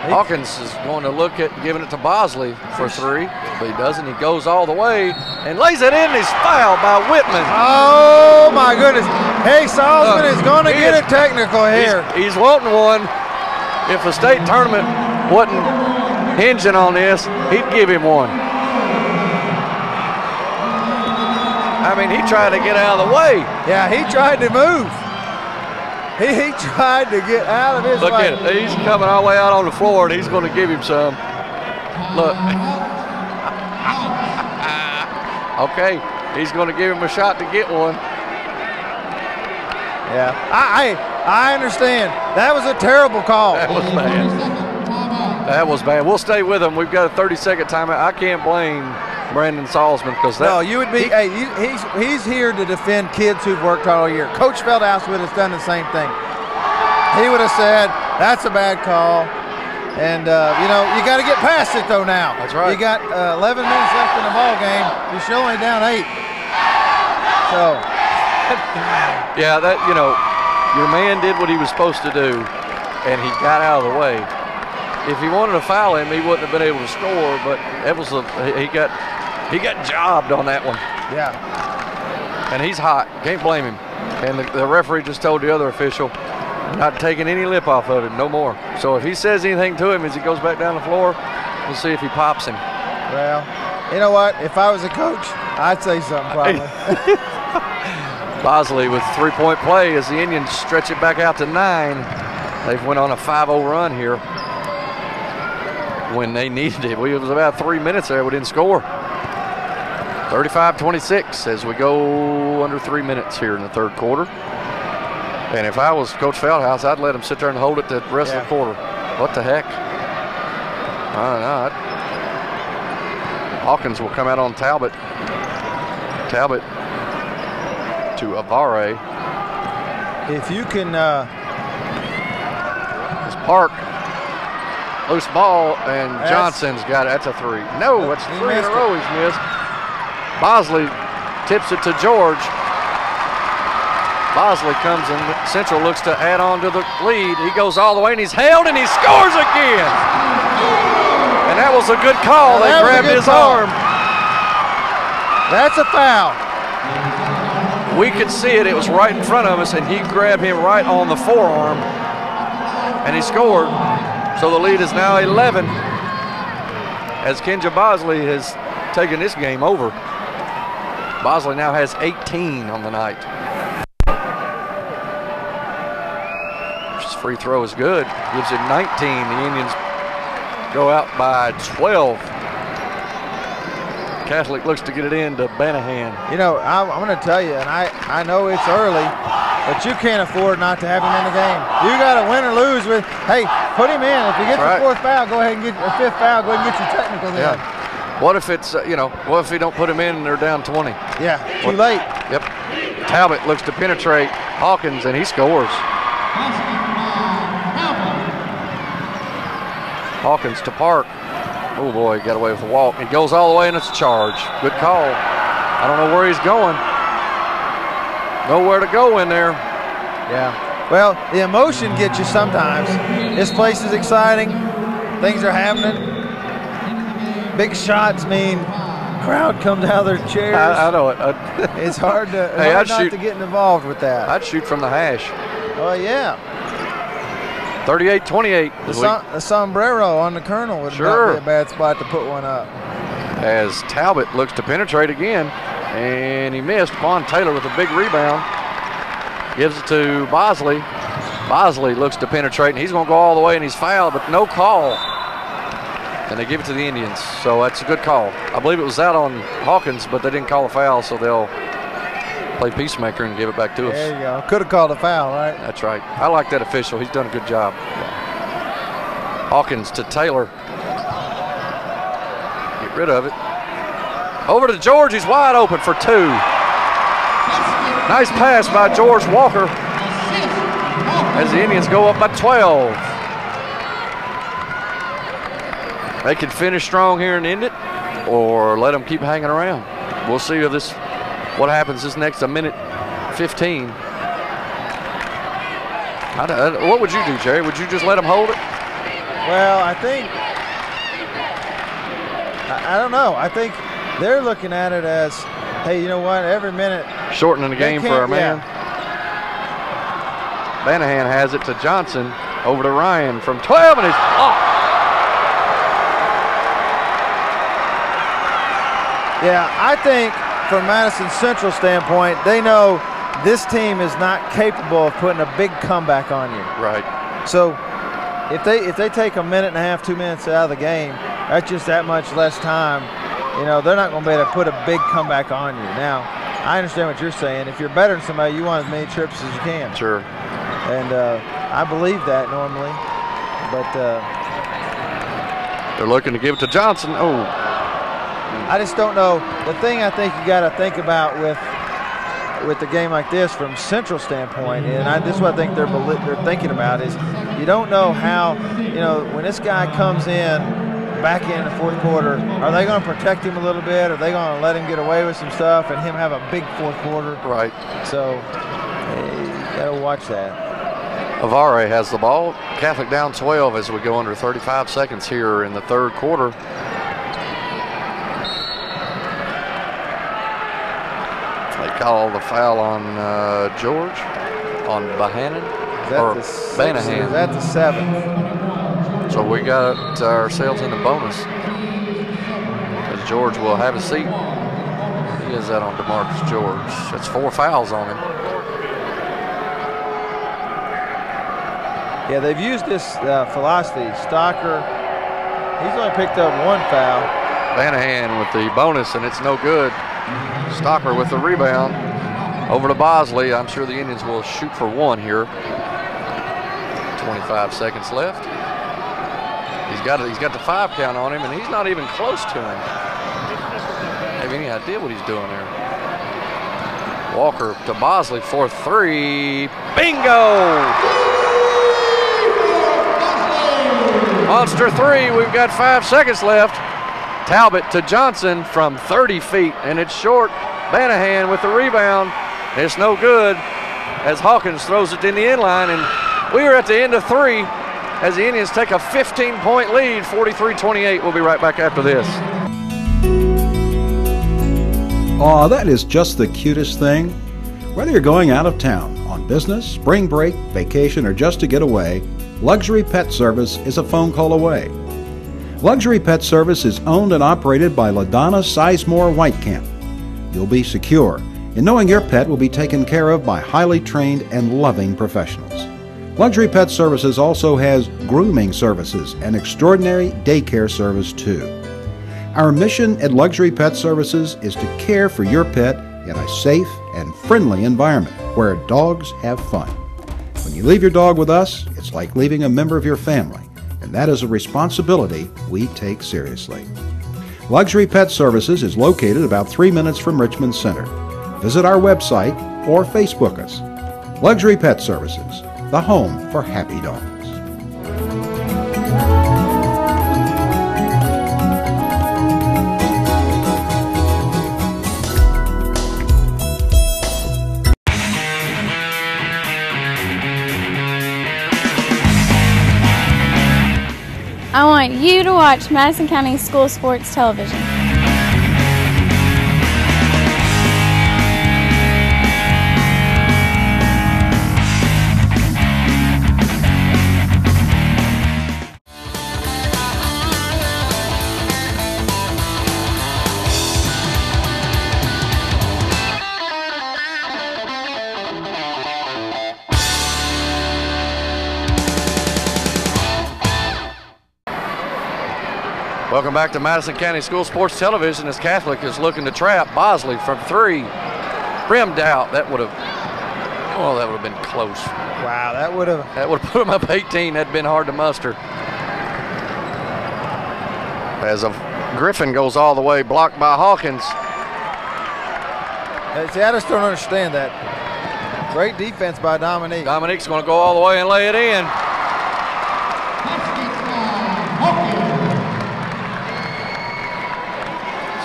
Hawkins is going to look at giving it to Bosley for three, but he doesn't. He goes all the way and lays it in. He's fouled by Whitman. Oh, my goodness. Hey, Salzman is going to get a technical here. He's wanting one. If the state tournament wasn't hinging on this, he'd give him one. I mean, he tried to get out of the way. Yeah, he tried to move. He tried to get out of his way. Look at it. He's coming all the way out on the floor, and he's going to give him some. Look. Okay, he's going to give him a shot to get one. Yeah, I understand. That was a terrible call. That was bad. That was bad. We'll stay with him. We've got a 30-second timeout. I can't blame Brandon Salzman because that. No, you would be. He's here to defend kids who've worked hard all year. Coach Feldhouse would have done the same thing. He would have said, "That's a bad call," and you know, you got to get past it though. Now that's right. You got 11 minutes left in the ball game. You're still only down 8. So. Yeah, that, you know, your man did what he was supposed to do, and he got out of the way. If he wanted to foul him, he wouldn't have been able to score. But that was he got jobbed on that one. Yeah. And he's hot. Can't blame him. And the referee just told the other official, not taking any lip off of him, no more. So if he says anything to him as he goes back down the floor, we'll see if he pops him. Well, you know what? If I was a coach, I'd say something probably. Bosley with 3-point play as the Indians stretch it back out to 9. They've went on a 5-0 run here when they needed it. It was about 3 minutes there. We didn't score. 35-26 as we go under 3 minutes here in the third quarter. And if I was Coach Feldhouse, I'd let him sit there and hold it the rest of the quarter. What the heck? I don't know. Hawkins will come out on Talbot. Talbot to Avare. If you can. It's Park. Loose ball, and Johnson's got it. That's a 3. No, it's 3 in a row he's missed. Bosley tips it to George. Bosley comes in. Central looks to add on to the lead. He goes all the way, and he's held, and he scores again. And that was a good call. They grabbed his arm. That's a foul. We could see it. It was right in front of us, and he grabbed him right on the forearm, and he scored. So the lead is now 11 as Kenja Bosley has taken this game over. Bosley now has 18 on the night. His free throw is good. Gives it 19. The Indians go out by 12. Catholic looks to get it in to Banahan. You know, I'm going to tell you, and I know it's early, but you can't afford not to have him in the game. You got to win or lose with, hey, put him in. If you get the 4th foul, go ahead and get the 5th foul, go ahead and get your technical in. What if it's, what if you don't put him in and they're down 20? Yeah, too late. Yep. Talbot looks to penetrate Hawkins, and he scores. Hawkins to Park. Oh boy, got away with the walk. He goes all the way, and it's a charge. Good call. I don't know where he's going. Nowhere to go in there. Yeah. Well, the emotion gets you sometimes. This place is exciting. Things are happening. Big shots mean crowd comes out of their chairs. I know it. It's hard to not to get involved with that. I'd shoot from the hash. Oh yeah. 38-28. The sombrero on the Colonel would not be a bad spot to put one up. As Talbot looks to penetrate again, and he missed. Quan Taylor with a big rebound. Gives it to Bosley. Bosley looks to penetrate, and he's going to go all the way, and he's fouled, but no call. And they give it to the Indians, so that's a good call. I believe it was out on Hawkins, but they didn't call a foul, so they'll play peacemaker and give it back to us. There you go. Could have called a foul, right? That's right. I like that official. He's done a good job. Hawkins to Taylor. Get rid of it. Over to George. He's wide open for 2. Nice pass by George Walker as the Indians go up by 12. They can finish strong here and end it, or let them keep hanging around. We'll see if what happens this next minute 15. What would you do, Jerry? Would you just let them hold it? Well, I think, I don't know. I think they're looking at it as, hey, you know what, every minute. Shortening the game for our man. Yeah. Banahan has it to Johnson, over to Ryan from 12, and it's off. Yeah, I think from Madison Central standpoint, they know this team is not capable of putting a big comeback on you. Right. So if they take a minute and a half, 2 minutes out of the game, that's just that much less time. You know, they're not going to be able to put a big comeback on you. Now, I understand what you're saying. If you're better than somebody, you want as many trips as you can. Sure. And I believe that normally, but they're looking to give it to Johnson. Oh. I just don't know. The thing I think you got to think about with the game like this from Central standpoint, and this is what I think they're thinking about, is you don't know how, you know, when this guy comes in back in the fourth quarter, are they going to protect him a little bit? Are they going to let him get away with some stuff and him have a big fourth quarter? Right. So you got to watch that. Avare has the ball. Catholic down 12 as we go under 35 seconds here in the third quarter. They call the foul on George, on Banahan. Is that the 7th? So we got ourselves in the bonus, as George will have a seat. He has that on DeMarcus George. That's 4 fouls on him. Yeah, they've used this philosophy. Stocker, he's only picked up 1 foul. Banahan with the bonus, and it's no good. Stocker with the rebound. Over to Bosley. I'm sure the Indians will shoot for 1 here. 25 seconds left. He's got the 5 count on him, and he's not even close to him. Have any idea what he's doing there? Walker to Bosley for 3. Bingo! Monster 3. We've got 5 seconds left. Talbot to Johnson from 30 feet, and it's short. Banahan with the rebound. It's no good as Hawkins throws it in the end line, and we are at the end of 3 as the Indians take a 15-point lead, 43-28. We'll be right back after this. Aw, that is just the cutest thing. Whether you're going out of town, on business, spring break, vacation, or just to get away, Luxury Pet Service is a phone call away. Luxury Pet Service is owned and operated by LaDonna Sizemore Whitecamp. You'll be secure in knowing your pet will be taken care of by highly trained and loving professionals. Luxury Pet Services also has grooming services and extraordinary daycare service too. Our mission at Luxury Pet Services is to care for your pet in a safe and friendly environment where dogs have fun. When you leave your dog with us, it's like leaving a member of your family, and that is a responsibility we take seriously. Luxury Pet Services is located about 3 minutes from Richmond Center. Visit our website or Facebook us. Luxury Pet Services, the home for happy dogs. I want you to watch Madison County School Sports Television. Welcome back to Madison County School Sports Television as Catholic is looking to trap Bosley from 3. Rimmed out. That would have been close. Wow, that would have put him up 18. That'd been hard to muster. As Griffin goes all the way, blocked by Hawkins. See, I just don't understand that. Great defense by Dominique. Dominique's going to go all the way and lay it in.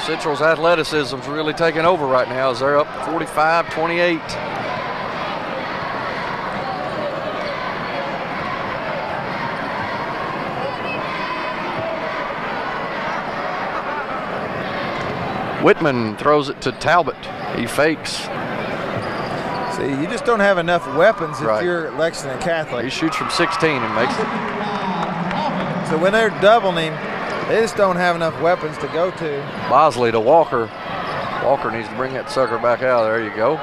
Central's athleticism's really taking over right now as they're up 45-28. Whitman throws it to Talbot. He fakes. See, you just don't have enough weapons if you're Lexington Catholic. He shoots from 16 and makes it. So when they're doubling him, they just don't have enough weapons to go to. Bosley to Walker. Walker needs to bring that sucker back out. There you go.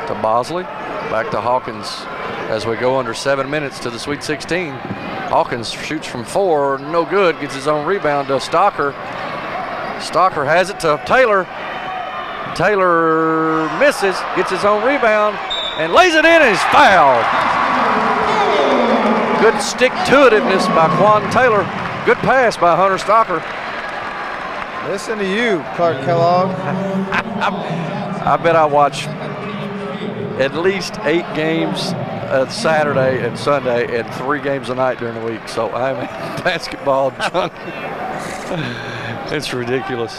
To Bosley. Back to Hawkins as we go under 7 minutes to the Sweet 16. Hawkins shoots from 4. No good. Gets his own rebound to Stocker. Stocker has it to Taylor. Taylor misses. Gets his own rebound and lays it in and is fouled. Good stick-to-itiveness by Quan Taylor. Good pass by Hunter Stocker. Listen to you, Clark Kellogg. I bet I watch at least 8 games Saturday and Sunday and 3 games a night during the week. So I'm a basketball junkie. It's ridiculous.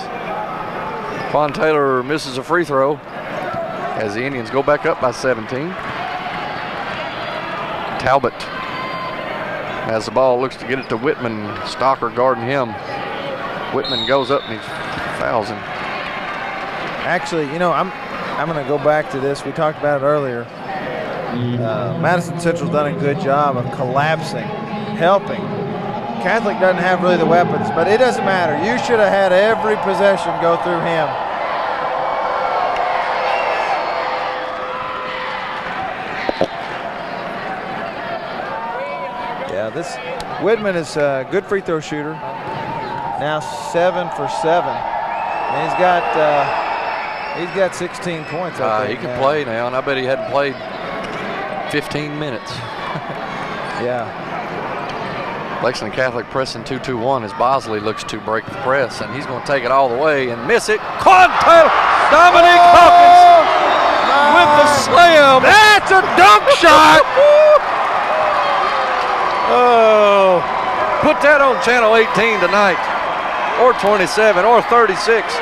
Quan Taylor misses a free throw as the Indians go back up by 17. Talbot has the ball, looks to get it to Whitman. Stocker guarding him. Whitman goes up and he fouls him. Actually, you know, I'm going to go back to this. We talked about it earlier. Madison Central's done a good job of collapsing, helping. Catholic doesn't have really the weapons, but it doesn't matter. You should have had every possession go through him. Yeah, this Whitman is a good free throw shooter. Now 7 for 7, and he's got 16 points. He can play now, and I bet he hadn't played 15 minutes. Yeah. Lexington Catholic pressing 2-2-1 as Bosley looks to break the press, and he's going to take it all the way and miss it. Quan Taylor, Dominique Hawkins with the slam. That's a dunk shot. Oh, put that on channel 18 tonight, or 27, or 36.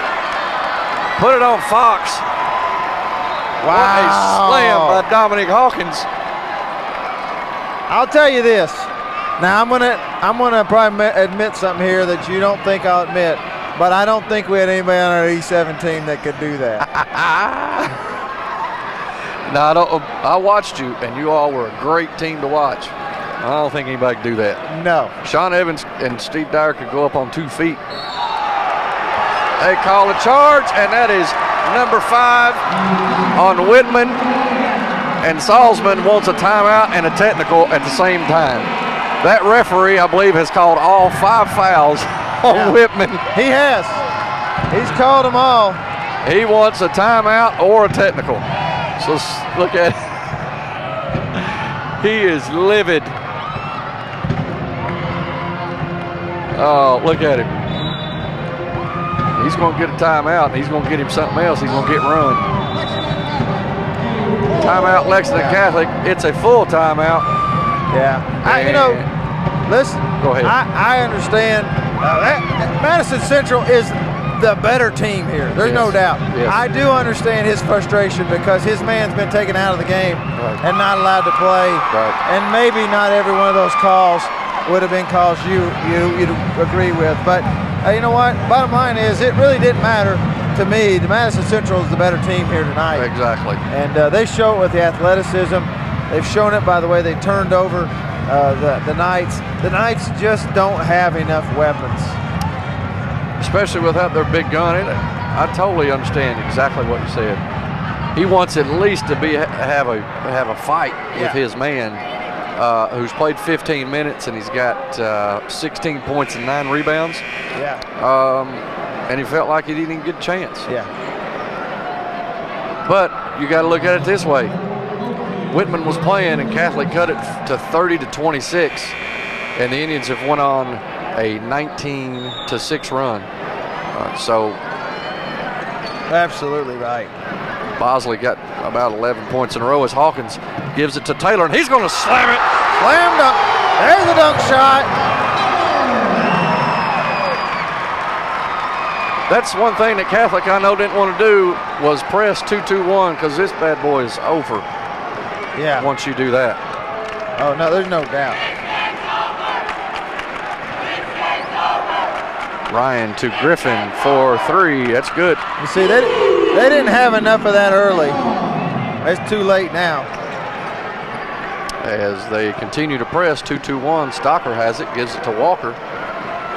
Put it on Fox. Wow. What a slam by Dominique Hawkins. I'll tell you this. Now I'm gonna probably admit something here that you don't think I'll admit, but I don't think we had anybody on our E17 that could do that. No, I watched you, and you all were a great team to watch. I don't think anybody could do that. No. Sean Evans and Steve Dyer could go up on 2 feet. They call a charge, and that is number 5 on Whitman. And Salzman wants a timeout and a technical at the same time. That referee, I believe, has called all 5 fouls on Whitman. He has. He's called them all. He wants a timeout or a technical. So look at it. He is livid. Oh, look at him. He's going to get a timeout, and he's going to get him something else. He's going to get run. Timeout, Lexington Catholic. It's a full timeout. Yeah. Listen. Go ahead. I understand. Madison Central is the better team here. There's no doubt. Yes. I do understand his frustration because his man's been taken out of the game and not allowed to play. Right. And maybe not every one of those calls would have been calls you'd agree with. But you know what? Bottom line is it really didn't matter to me. The Madison Central is the better team here tonight. Exactly. And they show it with the athleticism. They've shown it by the way they turned over the Knights. The Knights just don't have enough weapons. Especially without their big gun in it. I totally understand exactly what you said. He wants at least to have a fight with his man. who's played 15 minutes, and he's got 16 points and 9 rebounds. Yeah. And he felt like he didn't even get a chance. Yeah. But you got to look at it this way. Whitman was playing, and Catholic cut it to 30-26, and the Indians have went on a 19-6 run. So absolutely right. Bosley got about 11 points in a row as Hawkins gives it to Taylor, and he's going to slam it. Slam dunk. There's the dunk shot. That's one thing that Catholic, I know, didn't want to do was press 2-2-1, because this bad boy is over. Yeah. Once you do that. Oh, no, there's no doubt. Ryan to Griffin for 3. That's good. You see, they didn't have enough of that early. It's too late now. As they continue to press 2-2-1, Stocker has it, gives it to Walker.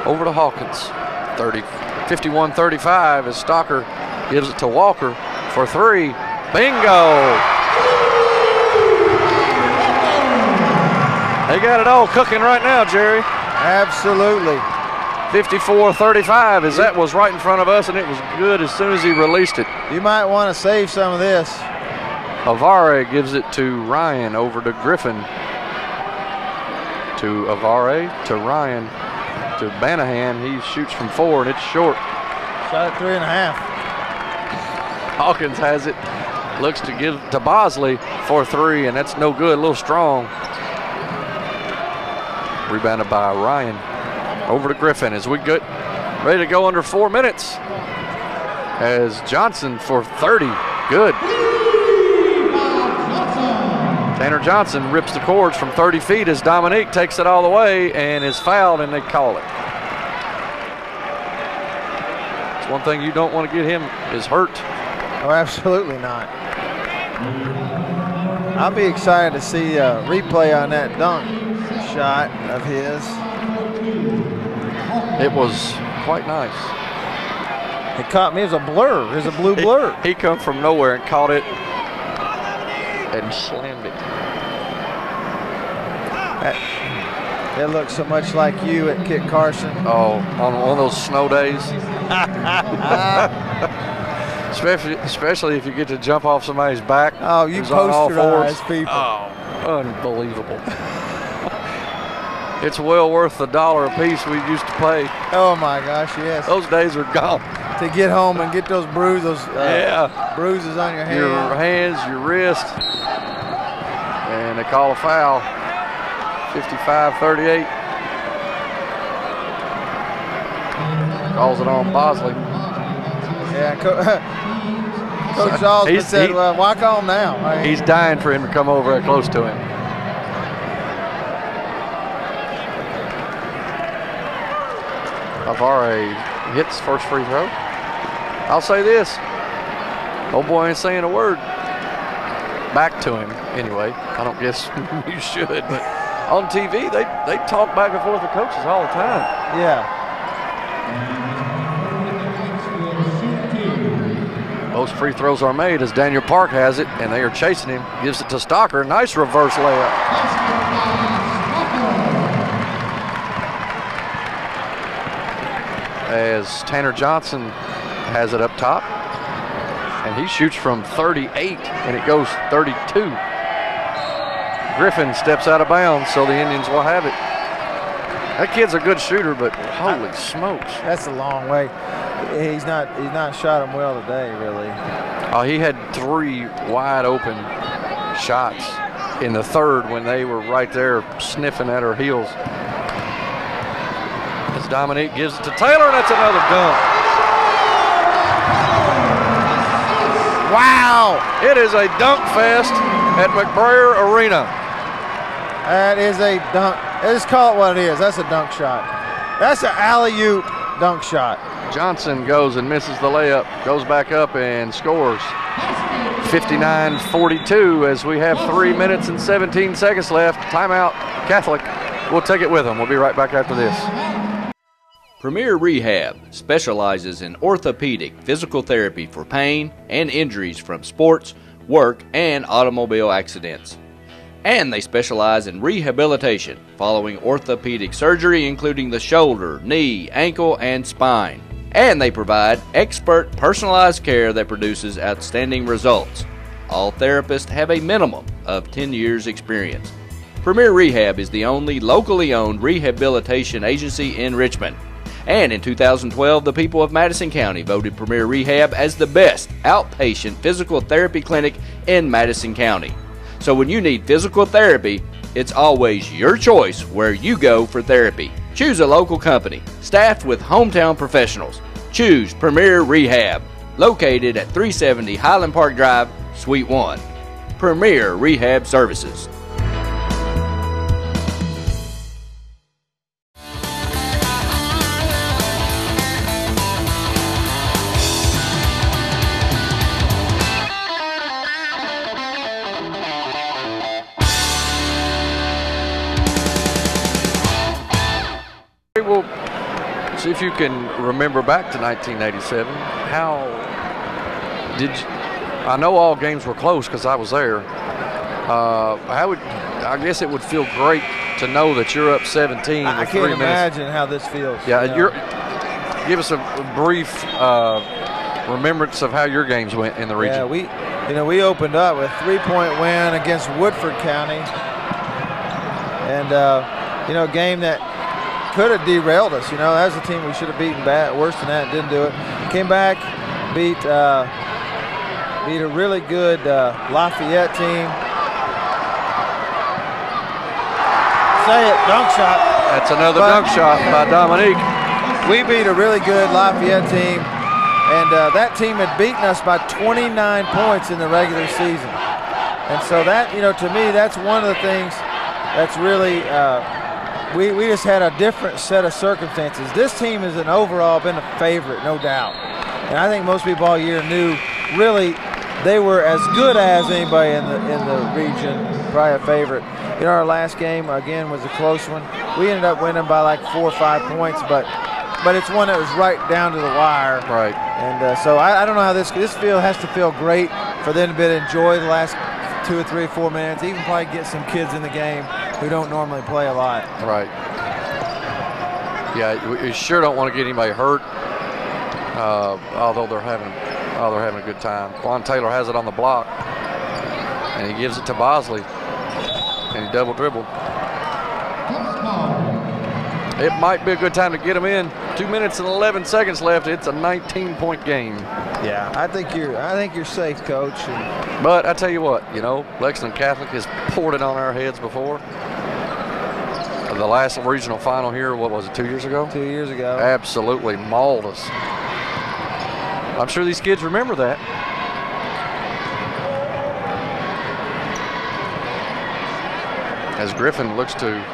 Over to Hawkins. 51-35 as Stocker gives it to Walker for 3. Bingo! They got it all cooking right now, Jerry. Absolutely. 54-35 as that was right in front of us, and it was good as soon as he released it. You might want to save some of this. Avare gives it to Ryan, over to Griffin. To Avare, to Ryan, to Banahan. He shoots from 4, and it's short. Shot at 3.5. Hawkins has it. Looks to give to Bosley for 3, and that's no good. A little strong. Rebounded by Ryan. Over to Griffin as we get ready to go under 4 minutes. As Johnson for 30. Good. Tanner Johnson rips the cords from 30 feet as Dominique takes it all the way and is fouled, and they call it. It's one thing you don't want to get him is hurt. Oh, absolutely not. I'll be excited to see a replay on that dunk shot of his. It was quite nice. It caught me. It was a blur. It was a blue blur. He come from nowhere and caught it and slammed it. It looks so much like you at Kit Carson. Oh, on one of those snow days. especially if you get to jump off somebody's back. Oh, you posterized people. Oh, unbelievable. It's well worth the $1 a piece we used to pay. Oh my gosh, yes. Those days are gone. To get home and get those bruises, yeah, bruises on your hands. Your hands, your wrist. And they call a foul. 55-38. Calls it on Bosley. Yeah, Coach Osmond said, well, why call him now? He's dying for him to come over close to him. Avare hits first free throw. I'll say this. Old boy ain't saying a word. Back to him, anyway. I don't guess you should, but on TV, they talk back and forth with coaches all the time. Yeah. Most free throws are made as Daniel Park has it, and they are chasing him. Gives it to Stocker. Nice reverse layup. As Tanner Johnson has it up top, and he shoots from 38, and it goes 32. Griffin steps out of bounds, so the Indians will have it. That kid's a good shooter, but holy smokes. That's a long way. He's not shot him well today, really. Oh, he had 3 wide open shots in the third when they were right there sniffing at her heels. As Dominique gives it to Taylor, and that's another dunk. Wow! It is a dunk fest at McBrayer Arena. That is a dunk. Let's call it what it is. That's a dunk shot. That's an alley-oop dunk shot. Johnson goes and misses the layup, goes back up and scores. 59-42 as we have 3 minutes and 17 seconds left. Timeout, Catholic. We'll take it with them. We'll be right back after this. Premier Rehab specializes in orthopedic physical therapy for pain and injuries from sports, work, and automobile accidents. And they specialize in rehabilitation, following orthopedic surgery including the shoulder, knee, ankle, and spine. And they provide expert personalized care that produces outstanding results. All therapists have a minimum of 10 years experience. Premier Rehab is the only locally owned rehabilitation agency in Richmond. And in 2012, the people of Madison County voted Premier Rehab as the best outpatient physical therapy clinic in Madison County. So when you need physical therapy, it's always your choice where you go for therapy. Choose a local company, staffed with hometown professionals. Choose Premier Rehab, located at 370 Highland Park Drive, Suite 1. Premier Rehab Services. Well, see if you can remember back to 1987. How did you, I know all games were close because I was there. I guess it would feel great to know that you're up 17 with 3 minutes. I can't imagine how this feels. Yeah, give us a brief remembrance of how your games went in the region. Yeah, we opened up with a 3-point win against Woodford County, and a game that could have derailed us. That was a team we should have beaten worse than that, and didn't do it. Came back, beat a really good Lafayette team. Say it, dunk shot. That's another dunk shot by Dominique. We beat a really good Lafayette team, and that team had beaten us by 29 points in the regular season. And so that, to me, that's one of the things that's really we just had a different set of circumstances. This team has overall been a favorite, no doubt. And I think most people all year knew really they were as good as anybody in the region, probably a favorite. Our last game, again, was a close one. We ended up winning by like 4 or 5 points, but it's one that was right down to the wire. Right. And so I don't know how this field has to feel great for them to be able to enjoy the last 2 or 3 or 4 minutes, even probably get some kids in the game who don't normally play a lot. Right. Yeah, you sure don't want to get anybody hurt, although they're having a good time. Quan Taylor has it on the block, and he gives it to Bosley, and he double dribbled. It might be a good time to get him in. 2 minutes and 11 seconds left. It's a 19-point game. Yeah, I think you're safe, Coach. But I tell you what, Lexington Catholic has poured it on our heads before. The last regional final here, what was it, 2 years ago? 2 years ago. Absolutely mauled us. I'm sure these kids remember that. As Griffin looks to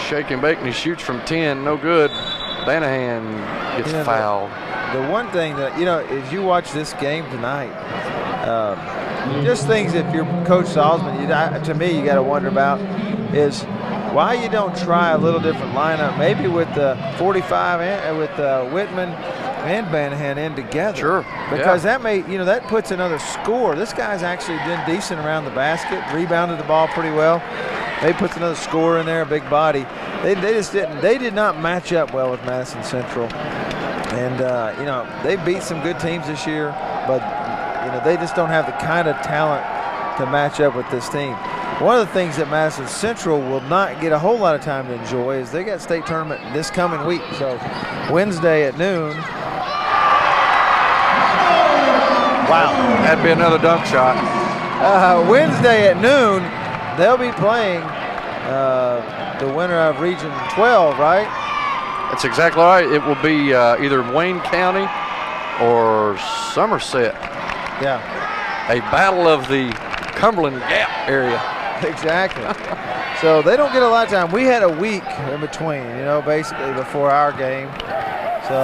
shake and bake, and he shoots from 10, no good. Banahan gets fouled. The one thing that, as you watch this game tonight, just things if you're Coach Salzman, to me, you got to wonder about is why you don't try a little different lineup, maybe with the 45 and with Whitman and Banahan in together. Sure. Because that that puts another score. This guy's actually been decent around the basket, rebounded the ball pretty well. They puts another score in there, a big body. They just didn't. They did not match up well with Madison Central, and they beat some good teams this year, but they just don't have the kind of talent to match up with this team. One of the things that Madison Central will not get a whole lot of time to enjoy is they got state tournament this coming week. So Wednesday at noon. Wow, that'd be another dunk shot. Wednesday at noon, they'll be playing the winner of Region 12, right? That's exactly right. It will be either Wayne County or Somerset. Yeah. A battle of the Cumberland Gap area. Exactly. So they don't get a lot of time. We had a week in between, basically before our game. So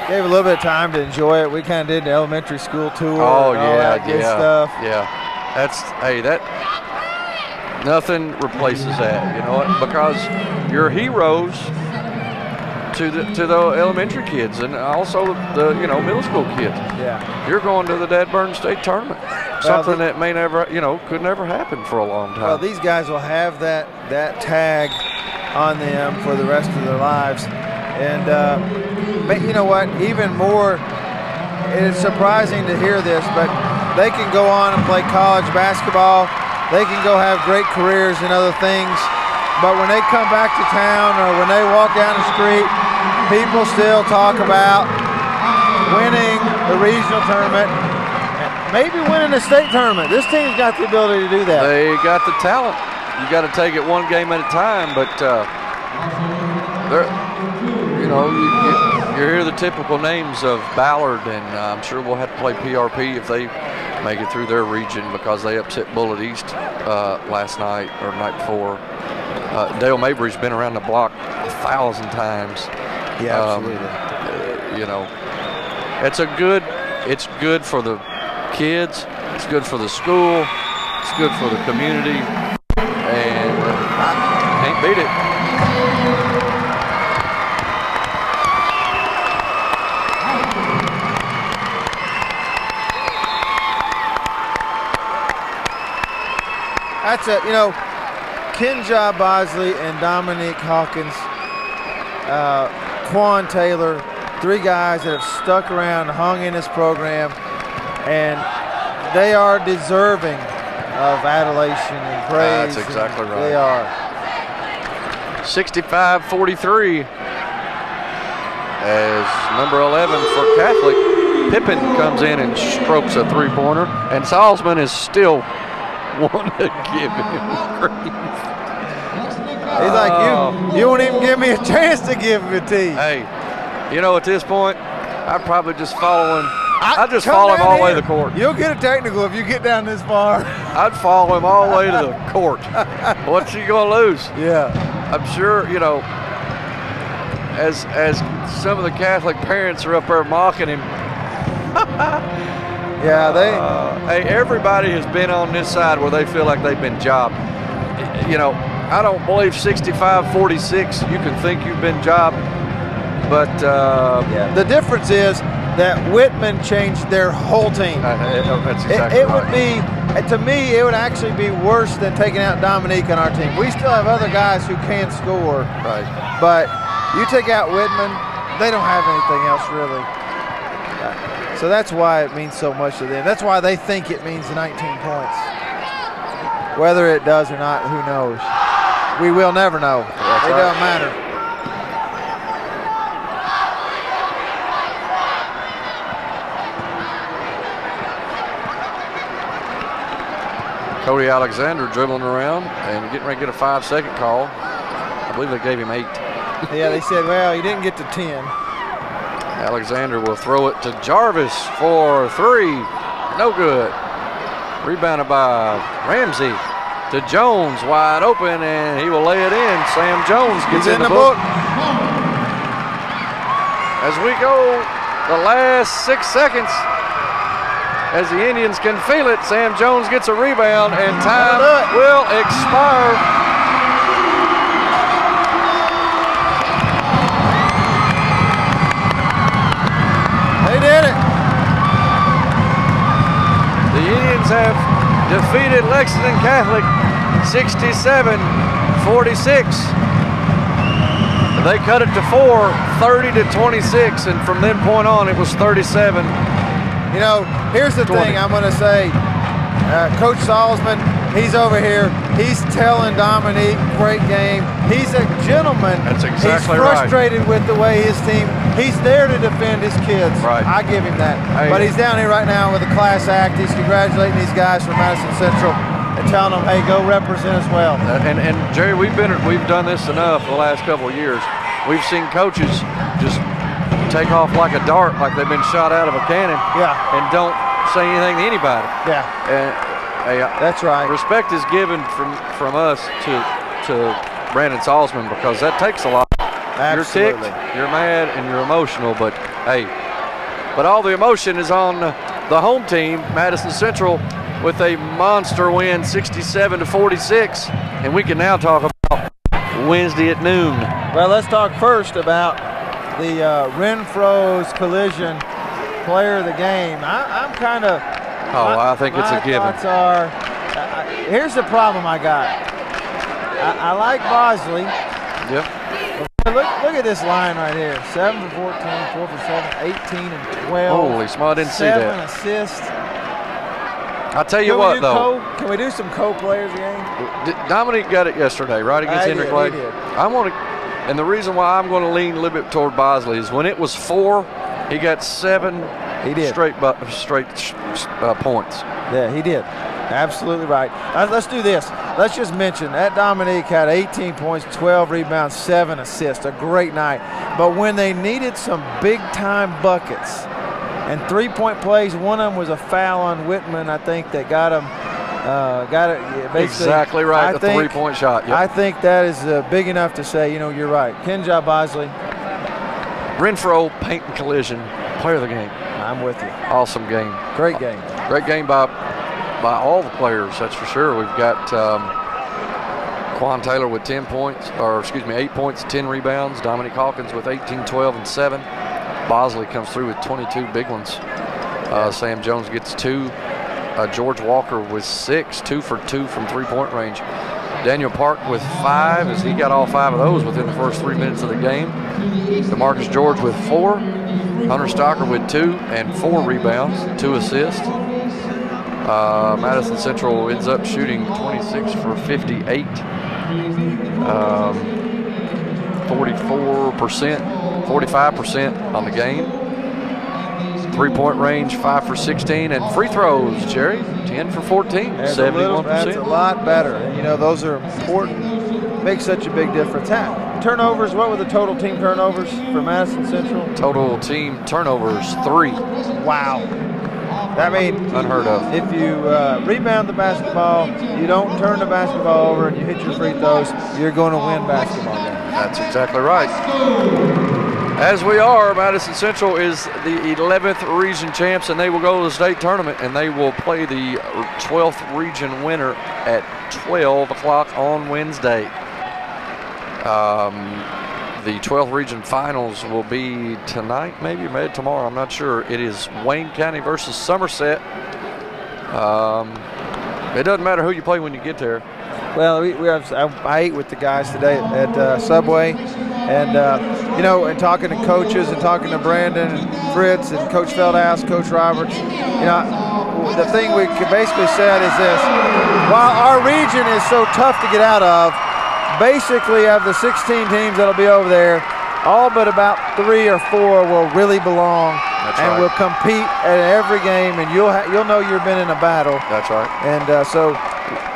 gave a little bit of time to enjoy it. We kind of did the elementary school tour. Oh, and all that good stuff. Yeah. Nothing replaces that, you know what? Because you're heroes to the elementary kids and also the middle school kids. Yeah. You're going to the Dadburn State Tournament. something that may never, could never happen for a long time. Well, these guys will have that tag on them for the rest of their lives. And you know what? Even more, it is surprising to hear this, but they can go on and play college basketball. They can go have great careers and other things. But when they come back to town or when they walk down the street, people still talk about winning the regional tournament, maybe winning the state tournament. This team's got the ability to do that. They got the talent. You got to take it one game at a time, but you hear the typical names of Ballard, and I'm sure we'll have to play PRP if they make it through their region because they upset Bullitt East last night or night before. Dale Mabry's been around the block 1,000 times. Yeah, absolutely. It's good for the kids. It's good for the school. It's good for the community, and can't beat it. That's it. Kenja Bosley and Dominique Hawkins, Quan Taylor, 3 guys that have stuck around, hung in this program, and they are deserving of adulation and praise. That's exactly right. They are. 65-43 as number 11 for Catholic. Pippin comes in and strokes a 3-pointer, and Salzman is still want to give him grief. He's like, you won't even give me a chance to give him a tee. Hey, at this point, I'd probably just follow him. I'd just follow him all the way to the court. You'll get a technical if you get down this far. I'd follow him all the way to the court. What's he going to lose? Yeah. I'm sure, as some of the Catholic parents are up there mocking him. Yeah, hey, everybody has been on this side where they feel like they've been jobbed. I don't believe 65-46. You can think you've been jobbed, but yeah. The difference is that Whitman changed their whole team. That's exactly it would be, to me, it would actually be worse than taking out Dominique on our team. We still have other guys who can score, right? But you take out Whitman, they don't have anything else really. So that's why it means so much to them. That's why they think it means 19 points. Whether it does or not, who knows? We will never know. It doesn't matter. Cody Alexander dribbling around and getting ready to get a 5-second call. I believe they gave him 8. Yeah, they said, well, he didn't get to 10. Alexander will throw it to Jarvis for 3. No good. Rebounded by Ramsey to Jones, wide open, and he will lay it in. Sam Jones gets in the book. As we go the last 6 seconds, as the Indians can feel it, Sam Jones gets a rebound, and time will expire. Did it. The Indians have defeated Lexington Catholic 67-46. They cut it to 4, 30-26, and from that point on, it was 37. Here's the thing I'm going to say. Coach Salzman, he's over here. He's telling Dominique, great game. He's a gentleman. That's exactly right. He's frustrated with the way his team, he's there to defend his kids. Right. I give him that. Hey. But he's down here right now with a class act. He's congratulating these guys from Madison Central and telling them, hey, go represent us well. And Jerry, we've done this enough the last couple of years. We've seen coaches just take off like a dart, like they've been shot out of a cannon. Yeah. And don't say anything to anybody. Yeah. And that's right. Respect is given from us to Brandon Salzman, because that takes a lot. Absolutely. You're ticked, you're mad, and you're emotional, but hey, all the emotion is on the home team, Madison Central, with a monster win, 67-46, and we can now talk about Wednesday at noon. Well, let's talk first about the Renfro's Collision player of the game. I'm kind of Oh, I think it's a given. My thoughts are, here's the problem I got. I like Bosley. Yep. Look at this line right here. 7 for 14, 4 for 7, 18 and 12. Holy smart, I didn't see that. 7 assists. I'll tell you what, though. Can we do some co-players game? Dominique got it yesterday, right, against Henry Clay? He did. And the reason why I'm going to lean a little bit toward Bosley is when it was 4, he got 7 straight points. Yeah, he did. Absolutely right. Let's do this. Let's just mention that Dominique had 18 points, 12 rebounds, 7 assists. A great night. But when they needed some big-time buckets and three-point plays, one of them was a foul on Whitman, I think, that got him. Exactly right, the three-point shot. Yep. I think that is big enough to say, you're right. Kenja Bosley. Renfro, paint and collision, player of the game. I'm with you. Awesome game. Great game. Great game by all the players, that's for sure. We've got Quan Taylor with 8 points, 10 rebounds. Dominique Hawkins with 18, 12, and 7. Bosley comes through with 22 big ones. Sam Jones gets 2. George Walker with 6, 2 for 2 from three-point range. Daniel Park with 5, as he got all 5 of those within the first 3 minutes of the game. DeMarcus George with 4. Hunter Stocker with 2 and 4 rebounds, 2 assists. Madison Central ends up shooting 26 for 58, 44%, 45% on the game. Three-point range, 5 for 16, and free throws, Jerry, 10 for 14, 71%. That's a lot better. And, those are important. Makes such a big difference. Turnovers, what were the total team turnovers for Madison Central? Total team turnovers, 3. Wow. I mean, unheard of. If you rebound the basketball, you don't turn the basketball over, and you hit your free throws, you're going to win basketball games. That's exactly right. As we are, Madison Central is the 11th region champs, and they will go to the state tournament, and they will play the 12th region winner at 12 o'clock on Wednesday. The 12th region finals will be tonight, maybe tomorrow. I'm not sure. It is Wayne County versus Somerset. It doesn't matter who you play when you get there. Well, I ate with the guys today at Subway, and and talking to coaches and talking to Brandon and Fritz and Coach Feldhouse, Coach Roberts. The thing we basically said is this: while our region is so tough to get out of, basically of the 16 teams that'll be over there, all but about 3 or 4 will really belong. That's and right. will compete at every game, and you'll know you've been in a battle. That's right. And so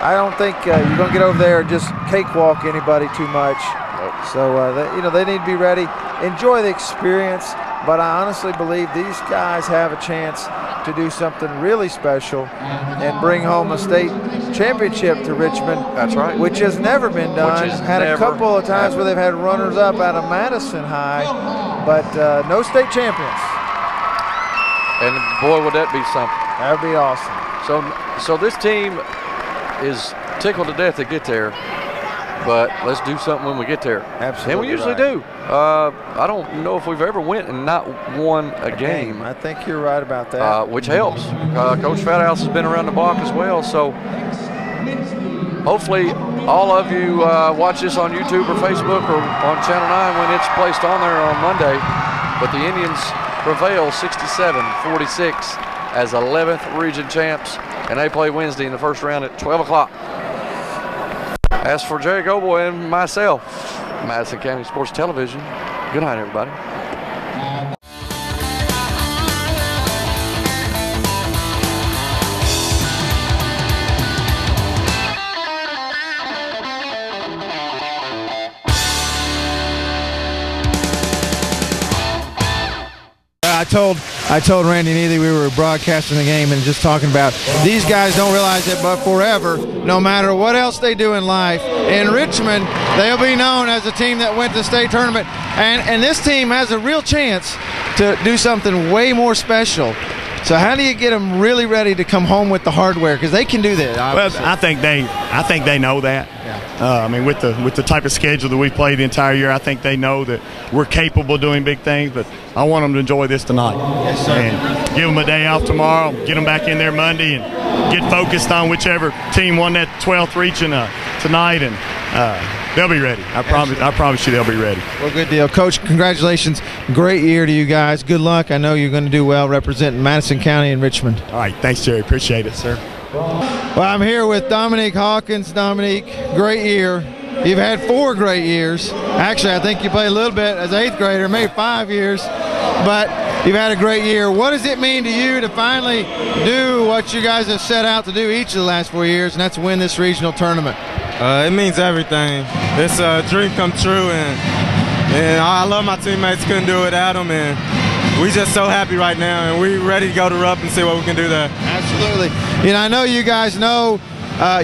I don't think you're going to get over there and just cakewalk anybody too much. Nope. So they need to be ready, enjoy the experience. But I honestly believe these guys have a chance to do something really special and bring home a state championship to Richmond. That's right. Which has never been done. Had a couple of times where they've had runners-up out of Madison High, but no state champions. And boy, would that be something. That would be awesome. So this team is tickled to death to get there, but let's do something when we get there. Absolutely. And we usually do. I don't know if we've ever went and not won a game. I think you're right about that. Which helps. Coach Fathouse has been around the block as well, so hopefully all of you watch this on YouTube or Facebook or on Channel 9 when it's placed on there on Monday. But the Indians prevail 67-46 as 11th region champs, and they play Wednesday in the first round at 12 o'clock. As for Jerry Goboy and myself, Madison County Sports Television, good night, everybody. I told Randy Neely we were broadcasting the game and just talking about these guys don't realize it, but forever, no matter what else they do in life, in Richmond, they'll be known as a team that went to the state tournament. And this team has a real chance to do something way more special. So how do you get them really ready to come home with the hardware? Because they can do that. Obviously. Well, I think they know that. I mean, with the type of schedule that we played the entire year, I think they know that we're capable of doing big things. But I want them to enjoy this tonight. Yes, sir. And give them a day off tomorrow. Get them back in there Monday and get focused on whichever team won that 12th region tonight, and they'll be ready. I promise you they'll be ready. Well, good deal. Coach, congratulations. Great year to you guys. Good luck. I know you're going to do well representing Madison County and Richmond. All right. Thanks, Jerry. Appreciate it, sir. Well, I'm here with Dominique Hawkins. Dominique, great year. You've had 4 great years. Actually, I think you played a little bit as an 8th grader, maybe 5 years. But you've had a great year. What does it mean to you to finally do what you guys have set out to do each of the last 4 years, and that's win this regional tournament? It means everything. It's a dream come true, and I love my teammates. Couldn't do it without them, and we just so happy right now, and we're ready to go to Rupp and see what we can do there. Absolutely. You know, I know you guys know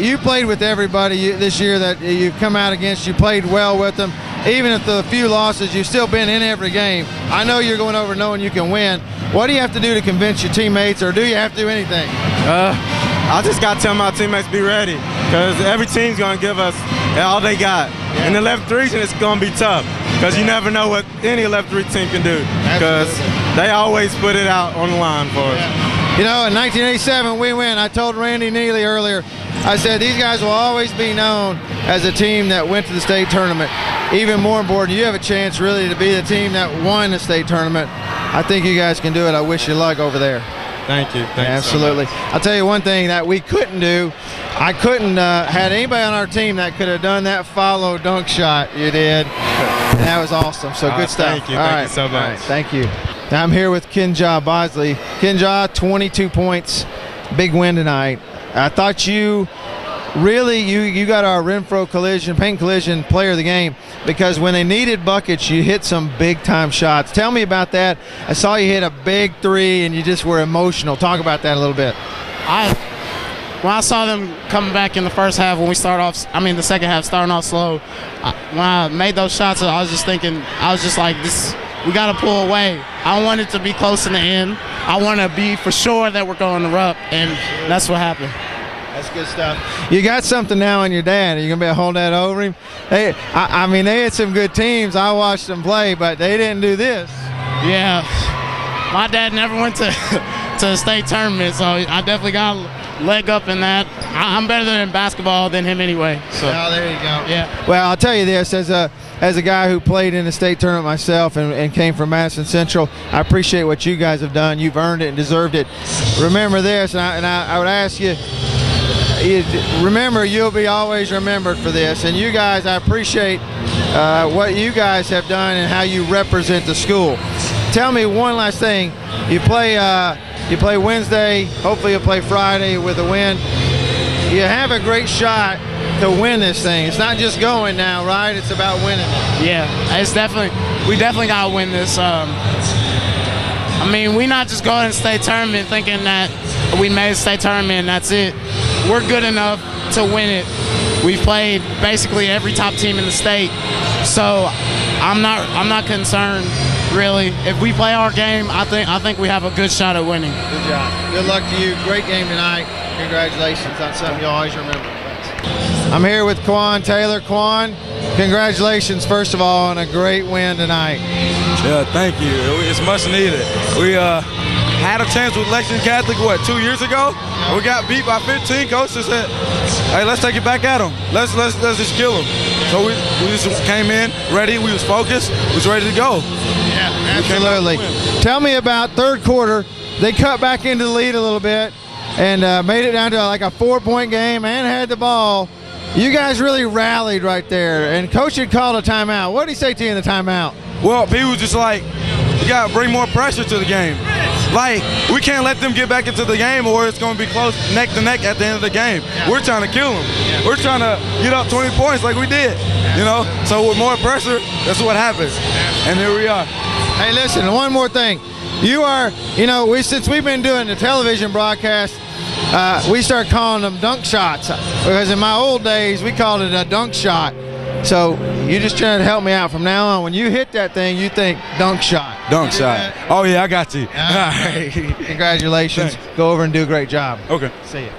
you played with everybody this year that you've come out against. You played well with them. Even at the few losses, you've still been in every game. I know you're going over knowing you can win. What do you have to do to convince your teammates, or do you have to do anything? I just got to tell my teammates be ready, because every team's going to give us all they got. Yeah. In the 11th region, it's going to be tough, because you never know what any 11th region team can do, because they always put it out on the line for us. You know, in 1987, we win. I told Randy Neely earlier, I said these guys will always be known as a team that went to the state tournament. Even more important, you have a chance really to be the team that won the state tournament. I think you guys can do it. I wish you luck over there. Thank you. Absolutely. So I'll tell you one thing that we couldn't do. I couldn't had anybody on our team that could have done that follow dunk shot you did. And that was awesome. So good stuff. Thank you. Thank you so much. All right, thank you. Now I'm here with Kenja Bosley. Kenja, 22 points. Big win tonight. I thought you really, you got our Renfro Paint Collision player of the game, because when they needed buckets, you hit some big-time shots. Tell me about that. I saw you hit a big 3, and you just were emotional. Talk about that a little bit. When I saw them coming back in the first half, when we start off, the second half, starting off slow, when I made those shots, I was just thinking, this, we got to pull away. I want it to be close in the end. I want to be for sure that we're going to Rupp, and that's what happened. That's good stuff. You got something now on your dad. Are you going to be able to hold that over him? They had some good teams. I watched them play, but they didn't do this. Yeah. My dad never went to a state tournament, so I definitely got a leg up in that. I'm better in basketball than him anyway. So. Oh, there you go. Yeah. Well, I'll tell you this, as a guy who played in the state tournament myself and came from Madison Central, I appreciate what you guys have done. You've earned it and deserved it. Remember this, and I would ask you, remember, you'll be always remembered for this. And you guys, I appreciate what you guys have done and how you represent the school. Tell me one last thing. You play Wednesday. Hopefully you'll play Friday with a win. You have a great shot to win this thing. It's not just going now, right? It's about winning it. Yeah, we definitely got to win this. We not just going to state tournament thinking that we made a state tournament and that's it. We're good enough to win it. We've played basically every top team in the state, so I'm not concerned really. If we play our game, I think we have a good shot at winning. Good job. Good luck to you. Great game tonight. Congratulations on something you'll always remember. Thanks. I'm here with Quan Taylor. Quan, congratulations first of all on a great win tonight. Yeah, thank you. It's much needed. We had a chance with Lexington Catholic, 2 years ago? We got beat by 15. Coach just said, hey, let's take it back at them. Let's just kill them. So we just came in ready. We was focused. We was ready to go. Yeah, absolutely. Tell me about third quarter. They cut back into the lead a little bit and made it down to like a 4-point game and had the ball. You guys really rallied right there, and Coach had called a timeout. What did he say to you in the timeout? Well, he was just like, you got to bring more pressure to the game. Like, we can't let them get back into the game or it's going to be close neck to neck at the end of the game. Yeah. We're trying to kill them. Yeah. We're trying to get up 20 points like we did, you know? So with more pressure, that's what happens. And here we are. Hey, listen, one more thing. You are, since we've been doing the television broadcast, we start calling them dunk shots, because in my old days we called it a dunk shot. So you're just trying to help me out from now on. When you hit that thing, you think dunk shot. Dunk shot. Oh, yeah, I got you. All right. Congratulations. Thanks. Go over and do a great job. Okay. See you.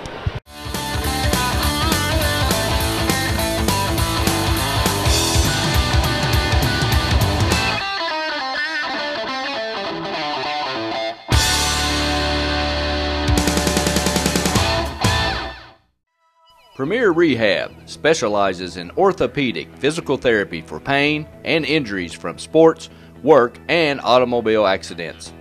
Premier Rehab specializes in orthopedic physical therapy for pain and injuries from sports, work, and automobile accidents.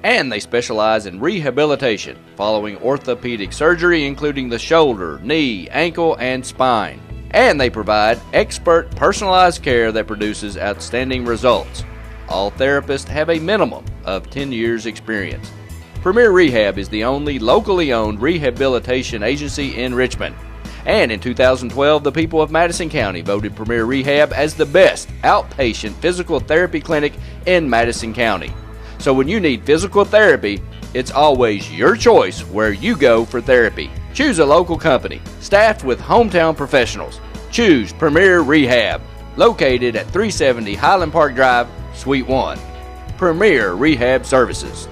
And they specialize in rehabilitation following orthopedic surgery, including the shoulder, knee, ankle, and spine. And they provide expert personalized care that produces outstanding results. All therapists have a minimum of 10 years experience. Premier Rehab is the only locally owned rehabilitation agency in Richmond. And in 2012, the people of Madison County voted Premier Rehab as the best outpatient physical therapy clinic in Madison County. So when you need physical therapy, it's always your choice where you go for therapy. Choose a local company, staffed with hometown professionals. Choose Premier Rehab, located at 370 Highland Park Drive, Suite 1. Premier Rehab Services.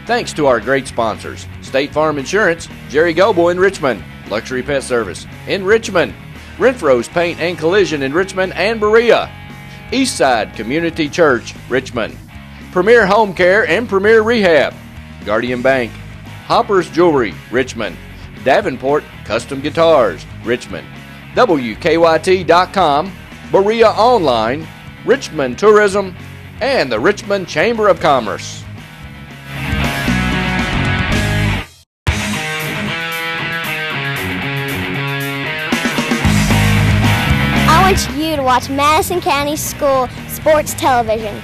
Thanks to our great sponsors, State Farm Insurance, Jerry Goble in Richmond, Luxury Pet Service in Richmond, Renfro's Paint and Collision in Richmond and Berea, Eastside Community Church, Richmond, Premier Home Care and Premier Rehab, Guardian Bank, Hopper's Jewelry, Richmond, Davenport Custom Guitars, Richmond, WKYT.com, Berea Online, Richmond Tourism, and the Richmond Chamber of Commerce. I want you to watch Madison County School Sports Television.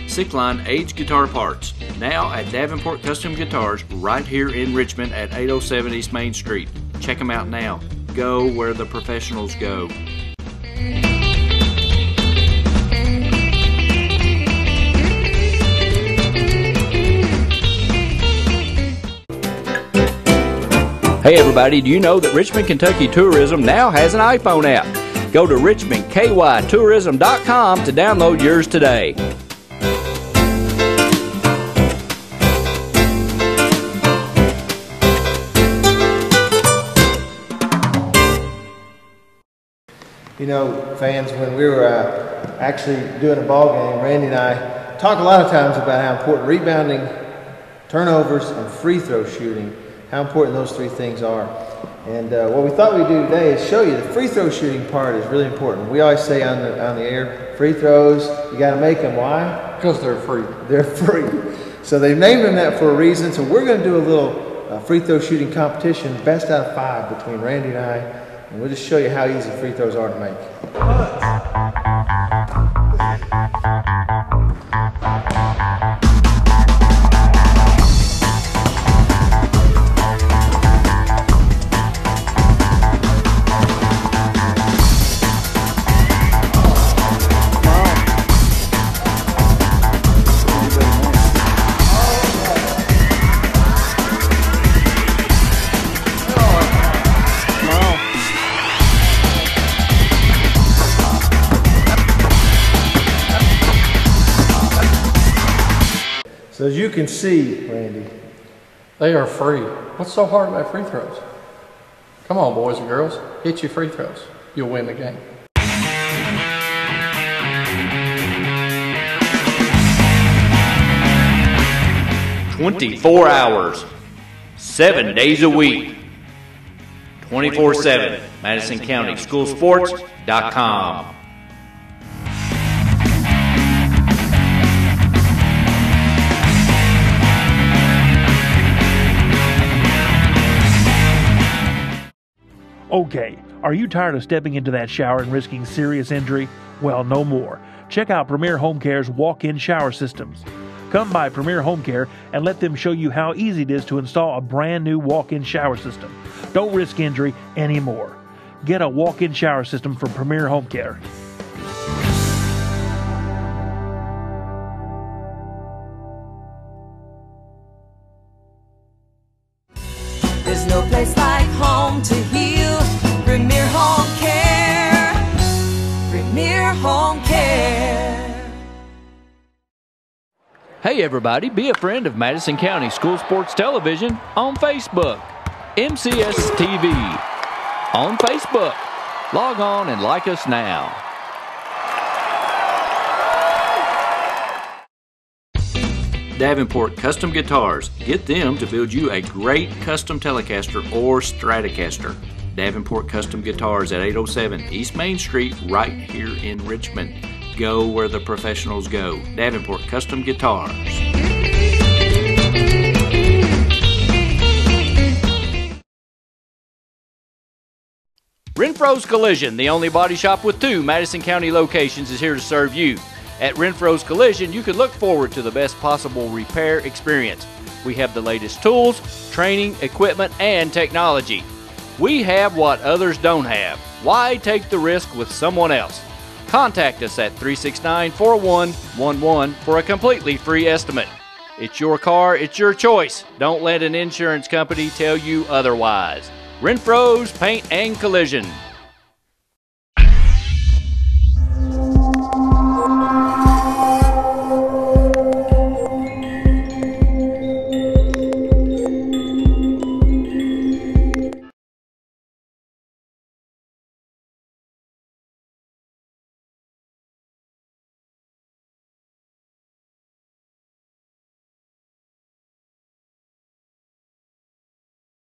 Sickline Aged Guitar Parts, now at Davenport Custom Guitars right here in Richmond at 807 East Main Street. Check them out now. Go where the professionals go. Hey everybody, do you know that Richmond, Kentucky Tourism now has an iPhone app? Go to richmondkytourism.com to download yours today. You know, fans, when we were actually doing a ball game, Randy and I talk a lot of times about how important rebounding, turnovers, and free throw shooting, how important those three things are. And what we thought we'd do today is show you the free throw shooting part is really important. We always say on the air, free throws, you got to make them. Why? Because they're free. They're free. So they've named them that for a reason. So we're going to do a little free throw shooting competition, best out of 5 between Randy and I. And we'll just show you how easy free throws are to make. So as you can see, Randy, they are free. What's so hard about free throws? Come on, boys and girls, hit your free throws. You'll win the game. 24 hours, 7 days a week, 24/7, MadisonCountySchoolSports.com. Okay, are you tired of stepping into that shower and risking serious injury? Well, no more. Check out Premier Home Care's walk-in shower systems. Come by Premier Home Care and let them show you how easy it is to install a brand new walk-in shower system. Don't risk injury anymore. Get a walk-in shower system from Premier Home Care. There's no place like home to heal. Premier Home Care. Premier Home Care. Hey everybody, be a friend of Madison County School Sports Television on Facebook. MCS TV on Facebook. Log on and like us now. Davenport Custom Guitars. Get them to build you a great custom Telecaster or Stratocaster. Davenport Custom Guitars at 807 East Main Street, right here in Richmond. Go where the professionals go. Davenport Custom Guitars. Renfro's Collision, the only body shop with 2 Madison County locations, is here to serve you. At Renfro's Collision, you can look forward to the best possible repair experience. We have the latest tools, training, equipment, and technology. We have what others don't have. Why take the risk with someone else? Contact us at 369-4111 for a completely free estimate. It's your car, it's your choice. Don't let an insurance company tell you otherwise. Renfro's Paint and Collision.